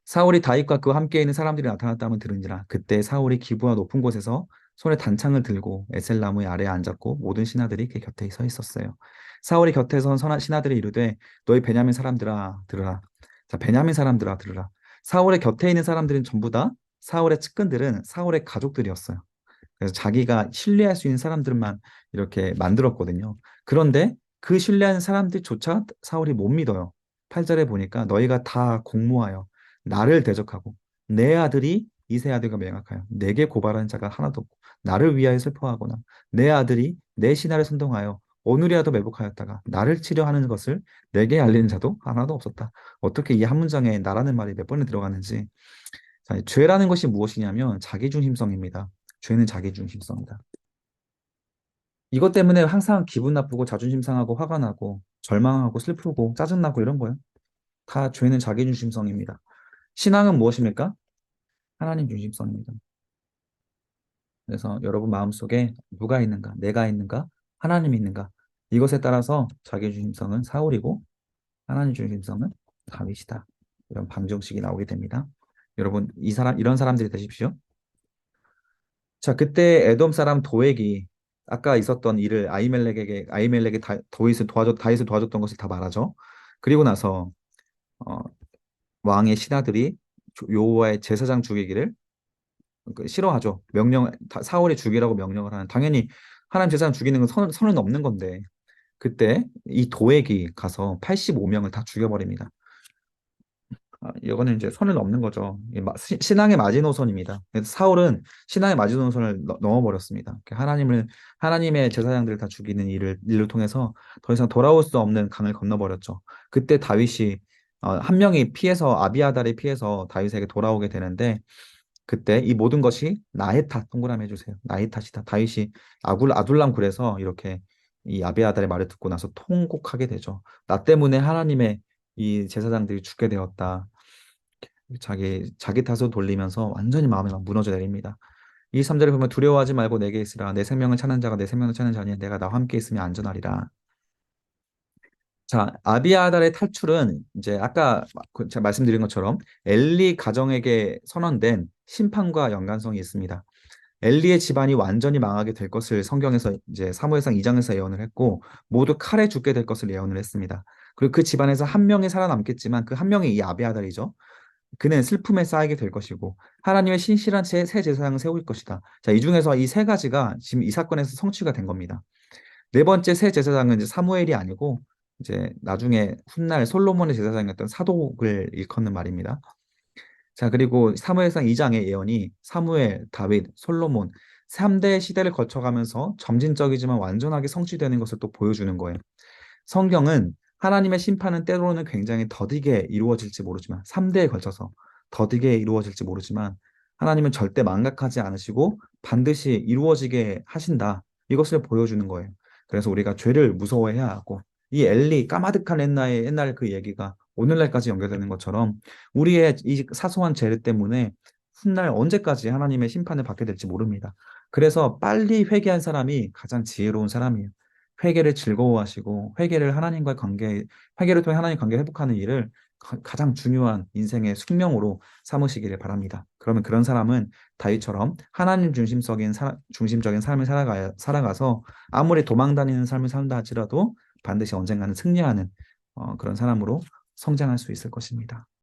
사울이 다윗과 그와 함께 있는 사람들이 나타났다면 들으니라. 그때 사울이 기브와 높은 곳에서 손에 단창을 들고 에셀 나무의 아래에 앉았고 모든 신하들이 그 곁에 서 있었어요. 사울이 곁에 선 선한 신하들이 이르되 너희 베냐민 사람들아 들으라. 자, 베냐민 사람들아 들으라. 사울의 곁에 있는 사람들은 전부 다 사울의 측근들은 사울의 가족들이었어요. 그래서 자기가 신뢰할 수 있는 사람들만 이렇게 만들었거든요. 그런데 그 신뢰하는 사람들조차 사울이 못 믿어요. 8절에 보니까 너희가 다 공모하여 나를 대적하고 내 아들이 이세 아들과 맹약하여 내게 고발하는 자가 하나도 없고 나를 위하여 슬퍼하거나 내 아들이 내 신하를 선동하여 오늘이라도 매복하였다가 나를 치려 하는 것을 내게 알리는 자도 하나도 없었다. 어떻게 이 한 문장에 나라는 말이 몇 번에 들어가는지. 자, 죄라는 것이 무엇이냐면 자기중심성입니다. 죄는 자기중심성이다. 이것 때문에 항상 기분 나쁘고 자존심 상하고 화가 나고 절망하고 슬프고 짜증나고 이런 거예요. 다 죄는 자기중심성입니다. 신앙은 무엇입니까? 하나님 중심성입니다. 그래서 여러분 마음속에 누가 있는가, 내가 있는가, 하나님이 있는가 이것에 따라서 자기중심성은 사울이고 하나님 중심성은 다윗이다. 이런 방정식이 나오게 됩니다. 여러분 이런 사람들이 되십시오. 자, 그때 에돔 사람 도액이 아까 있었던 일을 아이멜렉에게 다윗을 도와줬던 것을 다 말하죠. 그리고 나서 어, 왕의 신하들이 여호와의 제사장 죽이기를 싫어하죠. 사울이 죽이라고 명령을 하는. 당연히 하나님 제사장 죽이는 건 선을 넘는 건데 그때 이 도액이 가서 85명을 다 죽여버립니다. 이거는 이제 선을 넘는 거죠. 신앙의 마지노선입니다. 그래서 사울은 신앙의 마지노선을 넘어버렸습니다. 하나님의 제사장들을 다 죽이는 일을 통해서 더 이상 돌아올 수 없는 강을 건너버렸죠. 그때 다윗이 한 명이 피해서 아비아달이 피해서 다윗에게 돌아오게 되는데 그때 이 모든 것이 나의 탓, 동그라미 해주세요. 나의 탓이다. 다윗이 아둘람 굴에서 이렇게 이 아비아달의 말을 듣고 나서 통곡하게 되죠. 나 때문에 하나님의 이 제사장들이 죽게 되었다. 자기 탓으로 돌리면서 완전히 마음이 막 무너져 내립니다. 이 3절에 보면 두려워하지 말고 내게 있으라. 내 생명을 찾는 자가 내 생명을 찾는 자니 내가 나와 함께 있으면 안전하리라. 자, 아비아달의 탈출은 이제 아까 제가 말씀드린 것처럼 엘리 가정에게 선언된 심판과 연관성이 있습니다. 엘리의 집안이 완전히 망하게 될 것을 성경에서 이제 사무엘상 2장에서 예언을 했고 모두 칼에 죽게 될 것을 예언을 했습니다. 그리고 그 집안에서 한 명이 살아남겠지만 그 한 명이 이 아비아달이죠. 그는 슬픔에 쌓이게 될 것이고 하나님의 신실한 새 제사장을 세울 것이다. 자, 이 중에서 이 세 가지가 지금 이 사건에서 성취가 된 겁니다. 네 번째 새 제사장은 이제 사무엘이 아니고 이제 나중에 훗날 솔로몬의 제사장이었던 사독을 일컫는 말입니다. 자, 그리고 사무엘상 2장의 예언이 사무엘, 다윗, 솔로몬 3대 시대를 거쳐가면서 점진적이지만 완전하게 성취되는 것을 또 보여주는 거예요. 성경은 하나님의 심판은 때로는 굉장히 더디게 이루어질지 모르지만 3대에 걸쳐서 더디게 이루어질지 모르지만 하나님은 절대 망각하지 않으시고 반드시 이루어지게 하신다. 이것을 보여주는 거예요. 그래서 우리가 죄를 무서워해야 하고 이 엘리 까마득한 옛날 그 얘기가 오늘날까지 연결되는 것처럼 우리의 이 사소한 죄 때문에 훗날 언제까지 하나님의 심판을 받게 될지 모릅니다. 그래서 빨리 회개한 사람이 가장 지혜로운 사람이에요. 회개를 즐거워하시고 회개를 통해 하나님 관계 회복하는 일을 가장 중요한 인생의 숙명으로 삼으시기를 바랍니다. 그러면 그런 사람은 다윗처럼 하나님 중심적인 삶을 살아가서 아무리 도망다니는 삶을 산다 할지라도 반드시 언젠가는 승리하는 그런 사람으로 성장할 수 있을 것입니다.